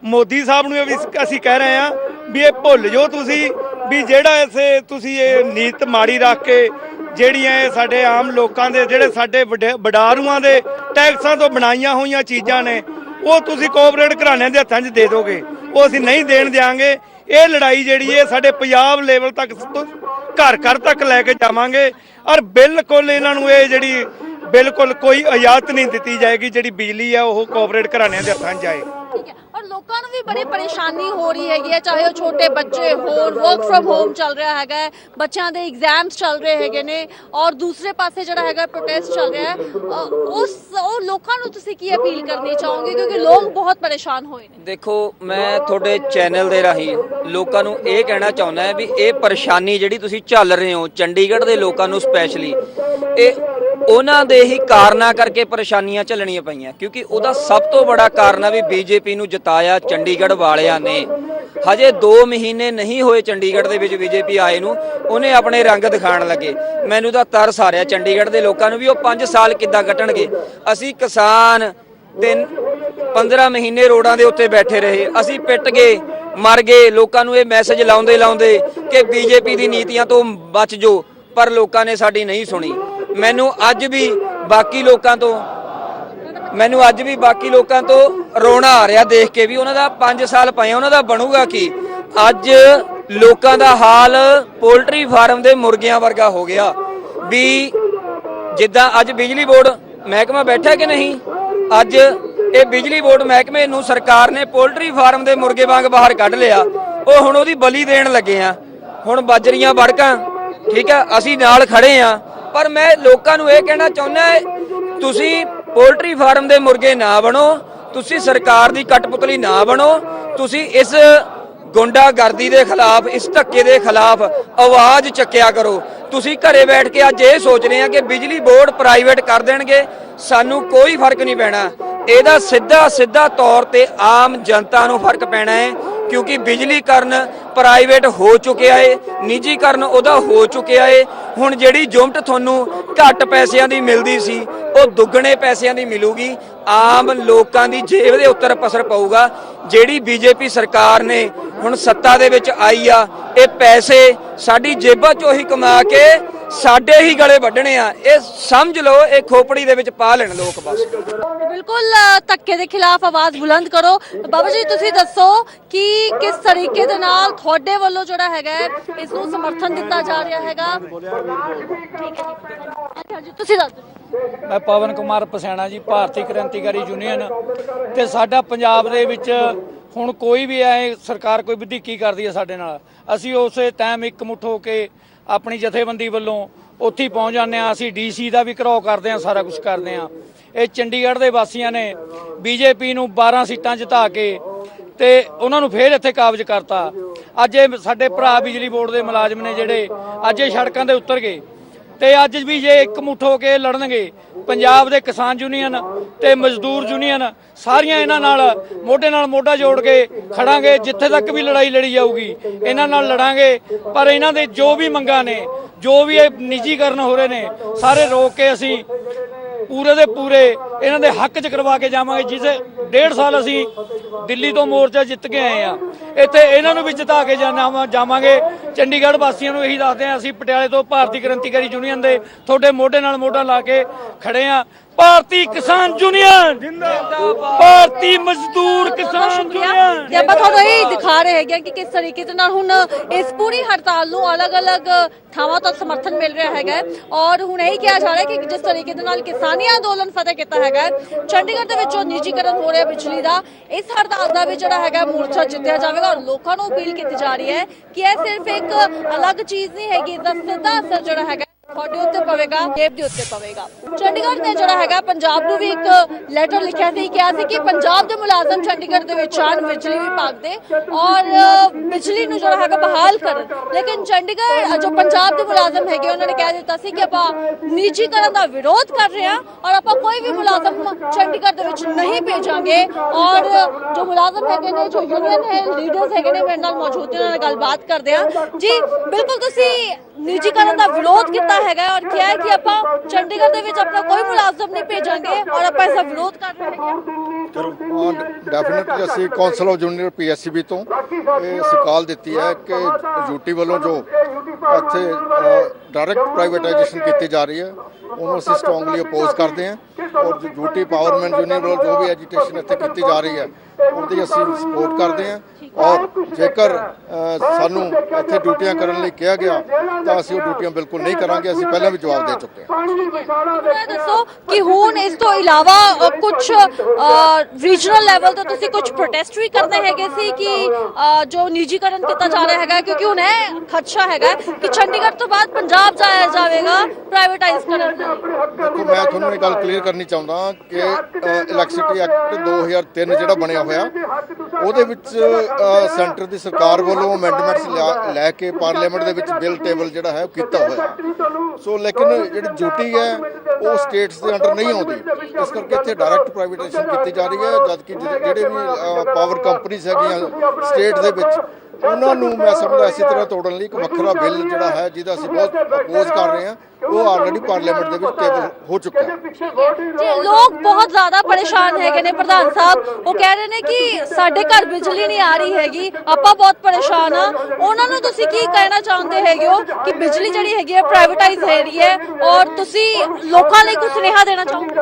ਮੋਦੀ ਸਾਹਿਬ ਨੂੰ ਵੀ ਅਸੀਂ ਕਹਿ ਰਹੇ ਹਾਂ ਵੀ ਇਹ ਭੁੱਲ ਜਾਓ ਤੁਸੀਂ ਵੀ ਜਿਹੜਾ ਇਸੇ ਤੁਸੀਂ ਇਹ ਨੀਤ ਮਾੜੀ ਰੱਖ ਕੇ ਜਿਹੜੀਆਂ ਇਹ ਸਾਡੇ ਆਮ ਲੋਕਾਂ ਦੇ ਜਿਹੜੇ ਸਾਡੇ ਵਡਾਰੂਆਂ ਦੇ ਟੈਕਸਾਂ ਤੋਂ ਬਣਾਈਆਂ ਹੋਈਆਂ ਚੀਜ਼ਾਂ ਨੇ ਉਹ ਤੁਸੀਂ ਕੋਆਪਰੇਟ ਘਰਾਣਿਆਂ ਦੇ ਹੱਥਾਂ 'ਚ ਦੇ ਦੋਗੇ, ਉਹ ਅਸੀਂ ਨਹੀਂ ਦੇਣ ਦਿਆਂਗੇ। ਇਹ ਲੜਾਈ ਜਿਹੜੀ ਹੈ ਸਾਡੇ ਪੰਜਾਬ ਲੈਵਲ ਤੱਕ ਘਰ ਘਰ ਤੱਕ ਲੈ ਕੇ ਜਾਵਾਂਗੇ, ਔਰ ਬਿਲਕੁਲ ਇਹਨਾਂ ਨੂੰ ਇਹ ਜਿਹੜੀ ਬਿਲਕੁਲ ਕੋਈ ਇਜਾਜ਼ਤ ਨਹੀਂ ਦਿੱਤੀ ਜਾਏਗੀ ਜਿਹੜੀ ਬਿਜਲੀ ਹੈ ਉਹ ਕੋਆਪਰੇਟ ਘਰਾਣਿਆਂ ਦੇ ਹੱਥਾਂ 'ਚ ਜਾਏ। ਠੀਕ ਹੈ, ਔਰ ਲੋਕਾਂ ਨੂੰ ਵੀ ਬੜੀ ਪਰੇਸ਼ਾਨੀ ਹੋ ਰਹੀ ਹੈਗੀ ਹੈ, ਚਾਹੇ ਉਹ ਛੋਟੇ ਬੱਚੇ ਹੋਣ, ਵਰਕ ਫਰਮ ਹੋਮ ਚੱਲ ਰਿਹਾ ਹੈਗਾ, ਬੱਚਿਆਂ ਦੇ ਐਗਜ਼ਾਮਸ ਚੱਲ ਰਹੇ ਹੈਗੇ ਨੇ, ਔਰ ਦੂਸਰੇ ਪਾਸੇ ਜਿਹੜਾ ਹੈਗਾ ਪ੍ਰੋਟੈਸਟ ਚੱਲ ਰਿਹਾ ਹੈ, ਉਹ ਲੋਕਾਂ ਨੂੰ ਤੁਸੀਂ ਕੀ ਅਪੀਲ ਕਰਨੀ ਚਾਹੋਗੇ, ਕਿਉਂਕਿ ਲੋਕ ਬਹੁਤ ਪਰੇਸ਼ਾਨ ਹੋਏ ਨੇ? देखो, मैं ਤੁਹਾਡੇ ਚੈਨਲ ਦੇ ਰਾਹੀਂ ਲੋਕਾਂ ਨੂੰ ਇਹ ਕਹਿਣਾ ਚਾਹੁੰਦਾ ਹਾਂ ਵੀ ਇਹ ਪਰੇਸ਼ਾਨੀ ਜਿਹੜੀ ਤੁਸੀਂ ਝੱਲ ਰਹੇ ਹੋ ਚੰਡੀਗੜ੍ਹ ਦੇ ਲੋਕਾਂ ਨੂੰ ਸਪੈਸ਼ਲੀ, ਇਹ ਉਹਨਾਂ ਦੇ ਹੀ ਕਾਰਨਾਂ ਕਰਕੇ ਪਰੇਸ਼ਾਨੀਆਂ ਝੱਲਣੀਆਂ ਪਈਆਂ, ਕਿਉਂਕਿ ਉਹਦਾ ਸਭ ਤੋਂ ਬੜਾ ਕਾਰਨ ਹੈ ਵੀ ਬੀਜੇਪੀ ਨੂੰ ਜਿਤਾਇਆ ਚੰਡੀਗੜ੍ਹ ਵਾਲਿਆਂ ਨੇ। ਹਜੇ 2 ਮਹੀਨੇ ਨਹੀਂ ਹੋਏ ਚੰਡੀਗੜ੍ਹ ਦੇ ਵਿੱਚ ਬੀਜੇਪੀ ਆਏ ਨੂੰ, ਉਹਨੇ ਆਪਣੇ ਰੰਗ ਦਿਖਾਉਣ ਲੱਗੇ। ਮੈਨੂੰ ਤਾਂ ਤਰਸ ਆ ਰਿਹਾ ਚੰਡੀਗੜ੍ਹ ਦੇ ਲੋਕਾਂ ਨੂੰ ਵੀ ਉਹ 5 ਸਾਲ ਕਿੱਦਾਂ ਕੱਟਣਗੇ। ਅਸੀਂ ਕਿਸਾਨ 15 ਮਹੀਨੇ ਰੋਡਾਂ ਦੇ ਉੱਤੇ ਬੈਠੇ ਰਹੇ, ਅਸੀਂ ਪਿੱਟ ਗਏ, ਮਰ ਗਏ, ਲੋਕਾਂ ਨੂੰ ਇਹ ਮੈਸੇਜ ਲਾਉਂਦੇ ਕਿ ਬੀਜੇਪੀ ਦੀ ਨੀਤੀਆਂ ਤੋਂ ਬਚ ਜਾਓ, ਪਰ ਲੋਕਾਂ ਨੇ ਸਾਡੀ ਨਹੀਂ ਸੁਣੀ। ਮੈਨੂੰ ਅੱਜ ਵੀ ਬਾਕੀ ਲੋਕਾਂ ਤੋਂ ਰੋਣਾ ਆ ਰਿਹਾ ਦੇਖ ਕੇ ਵੀ ਉਹਨਾਂ ਦਾ 5 ਸਾਲ ਪਏ, ਉਹਨਾਂ ਦਾ ਬਣੂਗਾ ਕੀ? ਅੱਜ ਲੋਕਾਂ ਦਾ ਹਾਲ ਪੋਲਟਰੀ ਫਾਰਮ ਦੇ ਮੁਰਗਿਆਂ ਵਰਗਾ ਹੋ ਗਿਆ ਵੀ ਜਿੱਦਾਂ ਅੱਜ ਬਿਜਲੀ ਬੋਰਡ ਮਹਿਕਮਾ ਬੈਠਾ ਕਿ ਨਹੀਂ, ਅੱਜ ਇਹ ਬਿਜਲੀ ਬੋਰਡ ਮਹਿਕਮੇ ਨੂੰ ਸਰਕਾਰ ਨੇ ਪੋਲਟਰੀ ਫਾਰਮ ਦੇ ਮੁਰਗੇ ਵਾਂਗ ਬਾਹਰ ਕੱਢ ਲਿਆ। ਉਹ ਹੁਣ ਉਹਦੀ ਬਲੀ ਦੇਣ ਲੱਗੇ ਆ। ਹੁਣ ਬਾਜਰੀਆਂ ਵੜਕਾਂ, ਠੀਕ ਆ, ਅਸੀਂ ਨਾਲ ਖੜੇ ਆ, ਪਰ ਮੈਂ ਲੋਕਾਂ ਨੂੰ ਇਹ ਕਹਿਣਾ ਚਾਹੁੰਦਾ ਤੁਸੀਂ ਪੋਲਟਰੀ ਫਾਰਮ ਦੇ ਮੁਰਗੇ ਨਾ ਬਣੋ, ਤੁਸੀਂ ਸਰਕਾਰ ਦੀ ਕਠਪੁਤਲੀ ਨਾ ਬਣੋ, ਤੁਸੀਂ ਇਸ ਗੁੰਡਾਗਰਦੀ ਦੇ ਖਿਲਾਫ, ਇਸ ਧੱਕੇ ਦੇ ਖਿਲਾਫ ਆਵਾਜ਼ ਚੱਕਿਆ ਕਰੋ। ਤੁਸੀਂ ਘਰੇ ਬੈਠ ਕੇ ਅੱਜ ਇਹ ਸੋਚ ਰਹੇ ਆ ਕਿ ਬਿਜਲੀ ਬੋਰਡ ਪ੍ਰਾਈਵੇਟ ਕਰ ਦੇਣਗੇ, ਸਾਨੂੰ ਕੋਈ ਫਰਕ ਨਹੀਂ ਪੈਣਾ। ਇਹਦਾ ਸਿੱਧਾ ਤੌਰ ਤੇ ਆਮ ਜਨਤਾ ਨੂੰ ਫਰਕ ਪੈਣਾ ਹੈ, ਕਿਉਂਕਿ ਬਿਜਲੀਕਰਨ ਪ੍ਰਾਈਵੇਟ ਹੋ ਚੁੱਕਿਆ ਏ, ਨਿੱਜੀਕਰਨ ਉਹਦਾ ਹੋ ਚੁੱਕਿਆ ਏ। ਹੁਣ ਜਿਹੜੀ ਜੁਮਟ ਤੁਹਾਨੂੰ ਘੱਟ ਪੈਸਿਆਂ ਦੀ ਮਿਲਦੀ ਸੀ, ਉਹ ਦੁੱਗਣੇ ਪੈਸਿਆਂ ਦੀ ਮਿਲੂਗੀ। ਆਮ ਲੋਕਾਂ ਦੀ ਜੇਬ ਦੇ ਉੱਤੇ ਅਸਰ ਪਊਗਾ। ਜਿਹੜੀ ਬੀਜੇਪੀ ਸਰਕਾਰ ਨੇ ਹੁਣ ਸੱਤਾ ਦੇ ਵਿੱਚ ਆਈ ਆ, ਇਹ ਪੈਸੇ ਸਾਡੀ ਜੇਬਾਂ ਚੋਂ ਹੀ ਕਮਾ ਕੇ ਸਾਡੇ ਹੀ ਗਲੇ ਵੱਢਣੇ ਆ। ਇਹ ਸਮਝ ਲਓ, ਇਹ ਖੋਪੜੀ ਦੇ ਵਿੱਚ ਪਾ ਲੈਣ ਲੋਕ ਬਸ। ਬਿਲਕੁਲ ਧੱਕੇ ਦੇ ਖਿਲਾਫ ਆਵਾਜ਼ ਬੁਲੰਦ ਕਰੋ। ਬਾਬਾ ਜੀ ਤੁਸੀਂ ਦੱਸੋ ਕਿ ਕਿਸ ਤਰੀਕੇ ਦੇ ਨਾਲ ਤੁਹਾਡੇ ਵੱਲੋਂ ਜਿਹੜਾ ਹੈਗਾ ਇਸ ਨੂੰ ਸਮਰਥਨ ਦਿੱਤਾ ਜਾ ਰਿਹਾ ਹੈਗਾ? ਠੀਕ ਹੈ ਜੀ, ਤੁਸੀਂ ਦੱਸ ਦਿਓ। ਮੈਂ ਪਵਨ ਕੁਮਾਰ ਪਸੈਣਾ ਜੀ, ਭਾਰਤੀ ਕ੍ਰਾਂਤੀਕਾਰੀ ਯੂਨੀਅਨ। ਤੇ ਸਾਡਾ ਪੰਜਾਬ ਦੇ ਵਿੱਚ ਹੁਣ ਕੋਈ ਵੀ ਐ ਸਰਕਾਰ ਕੋਈ ਵਧੀਕੀ ਕਰਦੀ ਹੈ ਸਾਡੇ ਨਾਲ, ਅਸੀਂ ਉਸੇ ਟਾਈਮ ਇਕਮੁੱਠ ਹੋ ਕੇ ਆਪਣੀ ਜਥੇਬੰਦੀ ਵੱਲੋਂ ਉੱਥੇ ਹੀ ਪਹੁੰਚ ਜਾਂਦੇ ਹਾਂ। ਅਸੀਂ ਡੀਸੀ ਦਾ ਵੀ ਘਿਰਾਓ ਕਰਦੇ ਹਾਂ, ਸਾਰਾ ਕੁਝ ਕਰਦੇ ਹਾਂ। ਇਹ ਚੰਡੀਗੜ੍ਹ ਦੇ ਵਾਸੀਆਂ ਨੇ ਬੀਜੇਪੀ ਨੂੰ 12 ਸੀਟਾਂ ਜਿਤਾ ਕੇ ਤੇ ਉਹਨਾਂ ਨੂੰ ਫੇਰ ਇੱਥੇ ਕਾਬਜ਼ ਕਰਤਾ। ਅੱਜ ਇਹ ਸਾਡੇ ਭਰਾ ਬਿਜਲੀ ਬੋਰਡ ਦੇ ਮੁਲਾਜ਼ਮ ਨੇ ਜਿਹੜੇ ਅੱਜ ਇਹ ਸੜਕਾਂ ਦੇ ਉਤਰ ਗਏ, ਤੇ ਅੱਜ ਵੀ ਜੇ ਇਕਮੁੱਠ ਹੋ ਕੇ ਲੜਨਗੇ, ਪੰਜਾਬ ਦੇ ਕਿਸਾਨ ਯੂਨੀਅਨ ਤੇ ਮਜ਼ਦੂਰ ਯੂਨੀਅਨ ਸਾਰੀਆਂ ਇਹਨਾਂ ਨਾਲ ਮੋਢਾ ਜੋੜ ਕੇ ਖੜਾਂਗੇ। ਜਿੱਥੇ ਤੱਕ ਵੀ ਲੜਾਈ ਲੜੀ ਜਾਊਗੀ ਇਹਨਾਂ ਨਾਲ ਲੜਾਂਗੇ। ਪਰ ਇਹਨਾਂ ਦੇ ਜੋ ਵੀ ਮੰਗਾਂ ਨੇ, ਜੋ ਵੀ ਇਹ ਨਿੱਜੀਕਰਨ ਹੋ ਰਹੇ ਨੇ, ਸਾਰੇ ਰੋਕ ਕੇ ਅਸੀਂ ਪੂਰੇ ਦੇ ਪੂਰੇ ਇਹਨਾਂ ਦੇ ਹੱਕ 'ਚ ਕਰਵਾ ਕੇ ਜਾਵਾਂਗੇ। ਜਿਸ 1.5 ਸਾਲ ਅਸੀਂ ਦਿੱਲੀ ਤੋਂ ਮੋਰਚਾ ਜਿੱਤ ਕੇ ਆਏ ਆ, ਇੱਥੇ ਇਹਨਾਂ ਨੂੰ ਵੀ ਜਿਤਾ ਕੇ ਜਾਵਾਂਗੇ। ਚੰਡੀਗੜ੍ਹ ਵਾਸੀਆਂ ਨੂੰ ਇਹੀ ਦੱਸਦੇ ਆ, ਅਸੀਂ ਪਟਿਆਲੇ ਤੋਂ ਭਾਰਤੀ ਕ੍ਰਾਂਤੀਕਾਰੀ ਯੂਨੀਅਨ ਦੇ ਤੁਹਾਡੇ ਮੋਢੇ ਨਾਲ ਮੋਢਾ ਲਾ ਕੇ ਖੜੇ ਆ। ਭਾਰਤੀ ਕਿਸਾਨ ਯੂਨੀਅਨ ਜਿੰਦਾਬਾਦ, ਭਾਰਤੀ ਮਜ਼ਦੂਰ ਕਿਸਾਨ ਯੂਨੀਅਨ। ਤੇ ਆਪਾਂ ਤੁਹਾਨੂੰ ਇਹ ਦਿਖਾ ਰਹੇ ਹੈਗੇ ਕਿ ਕਿਸ ਤਰੀਕੇ ਦੇ ਨਾਲ ਹੁਣ ਇਸ ਪੂਰੀ ਹੜਤਾਲ ਨੂੰ ਅਲੱਗ-ਅਲੱਗ ਥਾਵਾਂ ਤੋਂ ਸਮਰਥਨ ਮਿਲ ਰਿਹਾ ਹੈਗਾ ਔਰ ਹੁਣ ਇਹ ਕਿਹਾ ਜਾ ਰਿਹਾ ਕਿ ਜਿਸ ਤਰੀਕੇ ਦੇ ਨਾਲ ਕਿਸਾਨੀ ਅੰਦੋਲਨ ਫਤਿਹ ਕੀਤਾ ਹੈਗਾ ਚੰਡੀਗੜ੍ਹ ਦੇ ਵਿੱਚ ਜੋ ਨਿੱਜੀਕਰਨ ਹੋ ਰਿਹਾ ਬਿਜਲੀ ਦਾ, ਇਸ ਹੜਤਾਲ ਦਾ ਵੀ ਜਿਹੜਾ ਹੈਗਾ ਮੋਰਚਾ ਜਿੱਤਿਆ ਜਾਵੇਗਾ ਔਰ ਲੋਕਾਂ ਨੂੰ ਅਪੀਲ ਕੀਤੀ ਜਾ ਰਹੀ ਹੈ ਕਿ ਇਹ ਸਿਰਫ ਇੱਕ ਅਲੱਗ ਚੀਜ਼ ਨਹੀਂ ਹੈਗੀ, ਇਸਦਾ ਸਿੱਧਾ ਅਸਰ ਜਿਹੜਾ ਹੈਗਾ ਤੁਹਾਡੇ ਉੱਤੇ ਪਵੇਗਾ, ਜੇਬ ਦੇ ਉੱਤੇ ਪਵੇਗਾ। ਚੰਡੀਗੜ੍ਹ ਨੇ ਜਿਹੜਾ ਹੈਗਾ ਪੰਜਾਬ ਨੂੰ ਵੀ ਇੱਕ ਲੈਟਰ ਲਿਖਿਆ ਸੀ, ਕਿਹਾ ਸੀ ਕਿ ਪੰਜਾਬ ਦੇ ਮੁਲਾਜ਼ਮ ਚੰਡੀਗੜ੍ਹ ਦੇ ਵਿੱਚ ਆਉਣ ਬਿਜਲੀ ਵਿਭਾਗ ਦੇ ਔਰ ਬਿਜਲੀ ਨੂੰ ਜਿਹੜਾ ਹੈਗਾ ਬਹਾਲ ਕਰਨ। ਲੇਕਿਨ ਚੰਡੀਗੜ੍ਹ ਜੋ ਪੰਜਾਬ ਦੇ ਮੁਲਾਜ਼ਮ ਹੈਗੇ ਉਹਨਾਂ ਨੇ ਕਹਿ ਦਿੱਤਾ ਸੀ ਕਿ ਆਪਾਂ ਨਿੱਜੀਕਰਨ ਦਾ ਵਿਰੋਧ ਕਰ ਰਹੇ ਹਾਂ ਔਰ ਆਪਾਂ ਕੋਈ ਵੀ ਮੁਲਾਜ਼ਮ ਚੰਡੀਗੜ੍ਹ ਦੇ ਵਿੱਚ ਨਹੀਂ ਭੇਜਾਂਗੇ। ਔਰ ਜੋ ਮੁਲਾਜ਼ਮ ਹੈਗੇ ਨੇ, ਜੋ ਯੂਨੀਅਨ ਹੈ, ਲੀਡਰਸ ਹੈਗੇ ਨੇ, ਮੇਰੇ ਨਾਲ ਮੌਜੂਦ ਨੇ, ਉਹਨਾਂ ਨਾਲ ਗੱਲਬਾਤ ਕਰਦੇ ਹਾਂ। ਜੀ ਬਿਲਕੁਲ, ਤੁਸੀਂ ਨਿੱਜੀਕਰਨ ਦਾ ਵਿਰੋਧ ਕੀਤਾ ਹੈਗਾ ਔਰ ਕਿਹਾ ਹੈ ਕਿ ਆਪਾਂ ਚੰਡੀਗੜ੍ਹ ਦੇ ਵਿੱਚ ਆਪਣਾ ਕੋਈ ਮੁਲਾਜ਼ਮ ਨਹੀਂ ਭੇਜਾਂਗੇ ਔਰ ਆਪਾਂ ਇਸ ਦਾ ਵਿਰੋਧ ਕਰ ਰਹੇ ਹਾਂ। ਡੈਫੀਨਿਟਲੀ ਅਸੀਂ ਕੌਂਸਲ ਆਫ ਜੂਨੀਅਰ ਪੀਐਸਸੀਬੀ ਤੋਂ ਇਹ ਅਸੀਂ ਕਾਲ ਦਿੱਤੀ ਹੈ ਕਿ ਯੂਟੀ ਵੱਲੋਂ ਜੋ ਇੱਥੇ ਡਾਇਰੈਕਟ ਪ੍ਰਾਈਵੇਟਾਈਜੇਸ਼ਨ ਕੀਤੀ ਜਾ ਰਹੀ ਹੈ ਉਹਨੂੰ ਅਸੀਂ ਸਟਰੋਂਗਲੀ ਅਪੋਜ਼ ਕਰਦੇ ਹਾਂ ਔਰ ਯੂਟੀ ਪਾਵਰਮੈਨ ਯੂਨੀਅਨ ਵੱਲੋਂ ਜੋ ਵੀ ਐਜੀਟੇਸ਼ਨ ਇੱਥੇ ਕੀਤੀ ਜਾ ਰਹੀ ਹੈ ਉਹਦੀ ਅਸੀਂ ਸਪੋਰਟ ਕਰਦੇ ਹਾਂ। ਔਰ ਜੇਕਰ ਸਾਨੂੰ ਇੱਥੇ ਡਿਊਟੀਆਂ ਕਰਨ ਲਈ ਕਿਹਾ ਗਿਆ ਤਾਂ ਅਸੀਂ ਉਹ ਡਿਊਟੀਆਂ ਬਿਲਕੁਲ ਨਹੀਂ ਕਰਾਂਗੇ। ਅਸੀਂ ਪਹਿਲਾਂ ਵੀ ਜਵਾਬ ਦੇ ਚੁੱਕੇ ਹਾਂ। ਦੱਸੋ ਕਿ ਹੁਣ ਇਸ ਤੋਂ ਇਲਾਵਾ ਕੁਝ ਰੀਜਨਲ ਲੈਵਲ ਤੇ ਤੁਸੀਂ ਕੁਝ ਪ੍ਰੋਟੈਸਟ ਵੀ ਕਰਦੇ ਹੈਗੇ ਸੀ ਕਿ ਜੋ ਨਿੱਜੀਕਰਨ ਕੀਤਾ ਜਾ ਰਿਹਾ ਹੈਗਾ, ਕਿਉਂਕਿ ਹੁਣ ਇਹ ਖਦਸ਼ਾ ਹੈਗਾ ਕਿ ਚੰਡੀਗੜ੍ਹ ਤੋਂ ਬਾਅਦ ਪੰਜਾਬ ਜਾਇਆ ਜਾਵੇਗਾ ਪ੍ਰਾਈਵੇਟਾਈਜ਼ ਕਰਨ ਦਾ। ਦੇਖੋ, ਮੈਂ ਤੁਹਾਨੂੰ ਇਹ ਗੱਲ ਕਲੀਅਰ ਕਰਨੀ ਚਾਹੁੰਦਾ ਕਿ ਇਲੈਕਟ੍ਰਿਸਿਟੀ ਐਕਟ 2003 ਜਿਹੜਾ ਬਣਿਆ ਹੋਇਆ ਉਹਦੇ ਵਿੱਚ ਸੈਂਟਰ ਦੀ ਸਰਕਾਰ ਵੱਲੋਂ ਅਮੈਂਡਮੈਂਟਸ ਲੈ ਕੇ ਪਾਰਲੀਮੈਂਟ ਦੇ ਵਿੱਚ ਬਿੱਲ ਟੇਬਲ ਜਿਹੜਾ ਹੈ ਉਹ ਕੀਤਾ ਹੋਇਆ। ਸੋ ਲੇਕਿਨ ਜਿਹੜੀ ਡਿਊਟੀ ਹੈ ਉਹ ਸਟੇਟਸ ਦੇ ਅੰਡਰ ਨਹੀਂ ਆਉਂਦੀ, ਇਸ ਕਰਕੇ ਇੱਥੇ ਡਾਇਰੈਕਟ ਪ੍ਰਾਈਵੇਟਾਈਜੇਸ਼ਨ ਕੀਤੀ ਜਾ ਰਹੀ ਹੈ। ਜਦਕਿ ਜਿਹੜੇ ਵੀ ਪਾਵਰ ਕੰਪਨੀਆਂ ਹੈਗੀਆਂ ਸਟੇਟ ਦੇ ਵਿੱਚ ਉਹਨਾਂ ਨੂੰ ਮੈਂ ਸਮਝਦਾ ਇਸੇ ਤਰ੍ਹਾਂ ਤੋੜਨ ਲਈ ਇੱਕ ਵੱਖਰਾ ਬਿੱਲ ਜਿਹੜਾ ਹੈ ਜਿਹਦਾ ਅਸੀਂ ਬਹੁਤ ਅਪੋਜ਼ ਕਰ ਰਹੇ ਹਾਂ, ਉਹ ਆਲਰੇਡੀ ਪਾਰਲੀਮੈਂਟ ਦੇ ਵਿੱਚ ਟੇਬਲ ਹੋ ਚੁੱਕਾ ਹੈ। ਜੀ ਲੋਕ ਬਹੁਤ ਜ਼ਿਆਦਾ ਪਰੇਸ਼ਾਨ ਹੈਗੇ ਨੇ ਪ੍ਰਧਾਨ ਸਾਹਿਬ, ਉਹ ਕਹਿ ਰਹੇ ਨੇ ਕਿ ਸਾਡੇ ਘਰ ਬਿਜਲੀ ਨਹੀਂ ਆ ਰਹੀ ਹੈਗੀ, ਆਪਾਂ ਬਹੁਤ ਪਰੇਸ਼ਾਨ ਆ। ਉਹਨਾਂ ਨੂੰ ਤੁਸੀਂ ਕੀ ਕਹਿਣਾ ਚਾਹੁੰਦੇ ਹੈਗੇ ਹੋ ਕਿ ਬਿਜਲੀ ਜਿਹੜੀ ਹੈਗੀ ਹੈ ਪ੍ਰਾਈਵੇਟਾਈਜ਼ ਹੋ ਰਹੀ ਹੈ ਔਰ ਤੁਸੀਂ ਲੋਕਾਂ ਲਈ ਕੁਝ ਸੁਨੇਹਾ ਦੇਣਾ ਚਾਹੋਗੇ?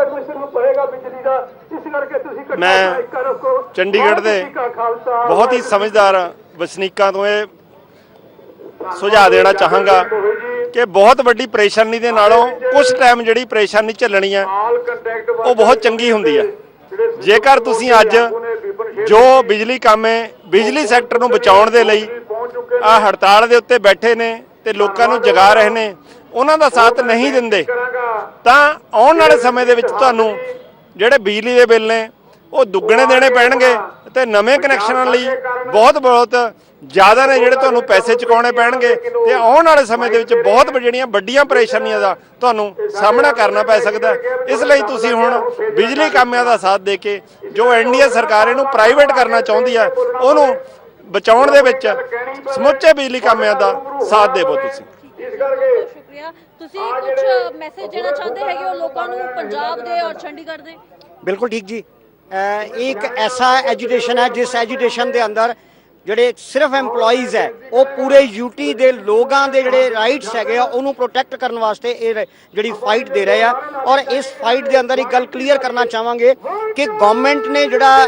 ਮੈਂ ਚੰਡੀਗੜ੍ਹ ਦੇ ਬਹੁਤ ਹੀ ਸਮਝਦਾਰ ਵਸਨੀਕਾਂ ਤੋਂ ਇਹ ਸੁਝਾਅ ਦੇਣਾ ਚਾਹਾਂਗਾ ਕਿ ਬਹੁਤ ਵੱਡੀ ਪਰੇਸ਼ਾਨੀ ਦੇ ਨਾਲੋਂ ਕੁਝ ਟਾਈਮ ਜਿਹੜੀ ਪਰੇਸ਼ਾਨੀ ਝੱਲਣੀ ਹੈ ਉਹ ਬਹੁਤ ਚੰਗੀ ਹੁੰਦੀ ਹੈ। ਜੇਕਰ ਤੁਸੀਂ ਅੱਜ ਜੋ ਬਿਜਲੀ ਕਾਮੇ ਬਿਜਲੀ ਸੈਕਟਰ ਨੂੰ ਬਚਾਉਣ ਦੇ ਲਈ ਆ ਹੜਤਾਲ ਦੇ ਉੱਤੇ ਬੈਠੇ ਨੇ ਤੇ ਲੋਕਾਂ ਨੂੰ ਜਗਾ ਰਹੇ ਨੇ, ਉਹਨਾਂ ਦਾ ਸਾਥ ਨਹੀਂ ਦਿੰਦੇ ਤਾਂ ਆਉਣ ਵਾਲੇ ਸਮੇਂ ਦੇ ਵਿੱਚ ਤੁਹਾਨੂੰ ਜਿਹੜੇ ਬਿਜਲੀ ਦੇ ਬਿੱਲ ਨੇ ਉਹ ਦੁੱਗਣੇ ਦੇਣੇ ਪੈਣਗੇ ਤੇ ਨਵੇਂ ਕਨੈਕਸ਼ਨਾਂ ਲਈ ਬਹੁਤ ਜ਼ਿਆਦਾ ਨੇ ਜਿਹੜੇ ਤੁਹਾਨੂੰ ਪੈਸੇ ਚੁਕਾਉਣੇ ਪੈਣਗੇ ਤੇ ਆਉਣ ਵਾਲੇ ਸਮੇਂ ਦੇ ਵਿੱਚ ਬਹੁਤ ਜਿਹੜੀਆਂ ਵੱਡੀਆਂ ਪਰੇਸ਼ਾਨੀਆਂ ਦਾ ਤੁਹਾਨੂੰ ਸਾਹਮਣਾ ਕਰਨਾ ਪੈ ਸਕਦਾ। ਇਸ ਲਈ ਤੁਸੀਂ ਹੁਣ ਬਿਜਲੀ ਕਾਮਿਆਂ ਦਾ ਸਾਥ ਦੇ ਕੇ ਜੋ ਐਨਡੀਏ ਸਰਕਾਰ ਇਹਨੂੰ ਪ੍ਰਾਈਵੇਟ ਕਰਨਾ ਚਾਹੁੰਦੀ ਹੈ ਉਹਨੂੰ ਬਚਾਉਣ ਦੇ ਵਿੱਚ ਸਮੁੱਚੇ ਬਿਜਲੀ ਕਾਮਿਆਂ ਦਾ ਸਾਥ ਦੇਵੋ ਤੁਸੀਂ। ਸ਼ੁਕਰੀਆ। ਤੁਸੀਂ ਕੁਝ ਮੈਸੇਜ ਦੇਣਾ ਚਾਹੁੰਦੇ ਹੈਗੇ ਹੋ ਲੋਕਾਂ ਨੂੰ ਪੰਜਾਬ ਦੇ ਔਰ ਚੰਡੀਗੜ੍ਹ ਦੇ? बिल्कुल ठीक जी। एक ऐसा एजुटेशन है जिस एजुटेशन के अंदर ਜਿਹੜੇ ਸਿਰਫ EMPLOYEES ਹੈ ਉਹ ਪੂਰੇ यूटी ਦੇ ਲੋਕਾਂ ਦੇ ਜਿਹੜੇ ਰਾਈਟਸ ਹੈਗੇ ਆ ਉਹਨੂੰ ਪ੍ਰੋਟੈਕਟ ਕਰਨ ਵਾਸਤੇ ਇਹ ਜਿਹੜੀ ਫਾਈਟ ਦੇ ਰਹੇ ਆ। ਔਰ ਇਸ ਫਾਈਟ ਦੇ ਅੰਦਰ ਇੱਕ ਗੱਲ ਕਲੀਅਰ ਕਰਨਾ ਚਾਹਾਂਗੇ ਕਿ ਗਵਰਨਮੈਂਟ ਨੇ ਜਿਹੜਾ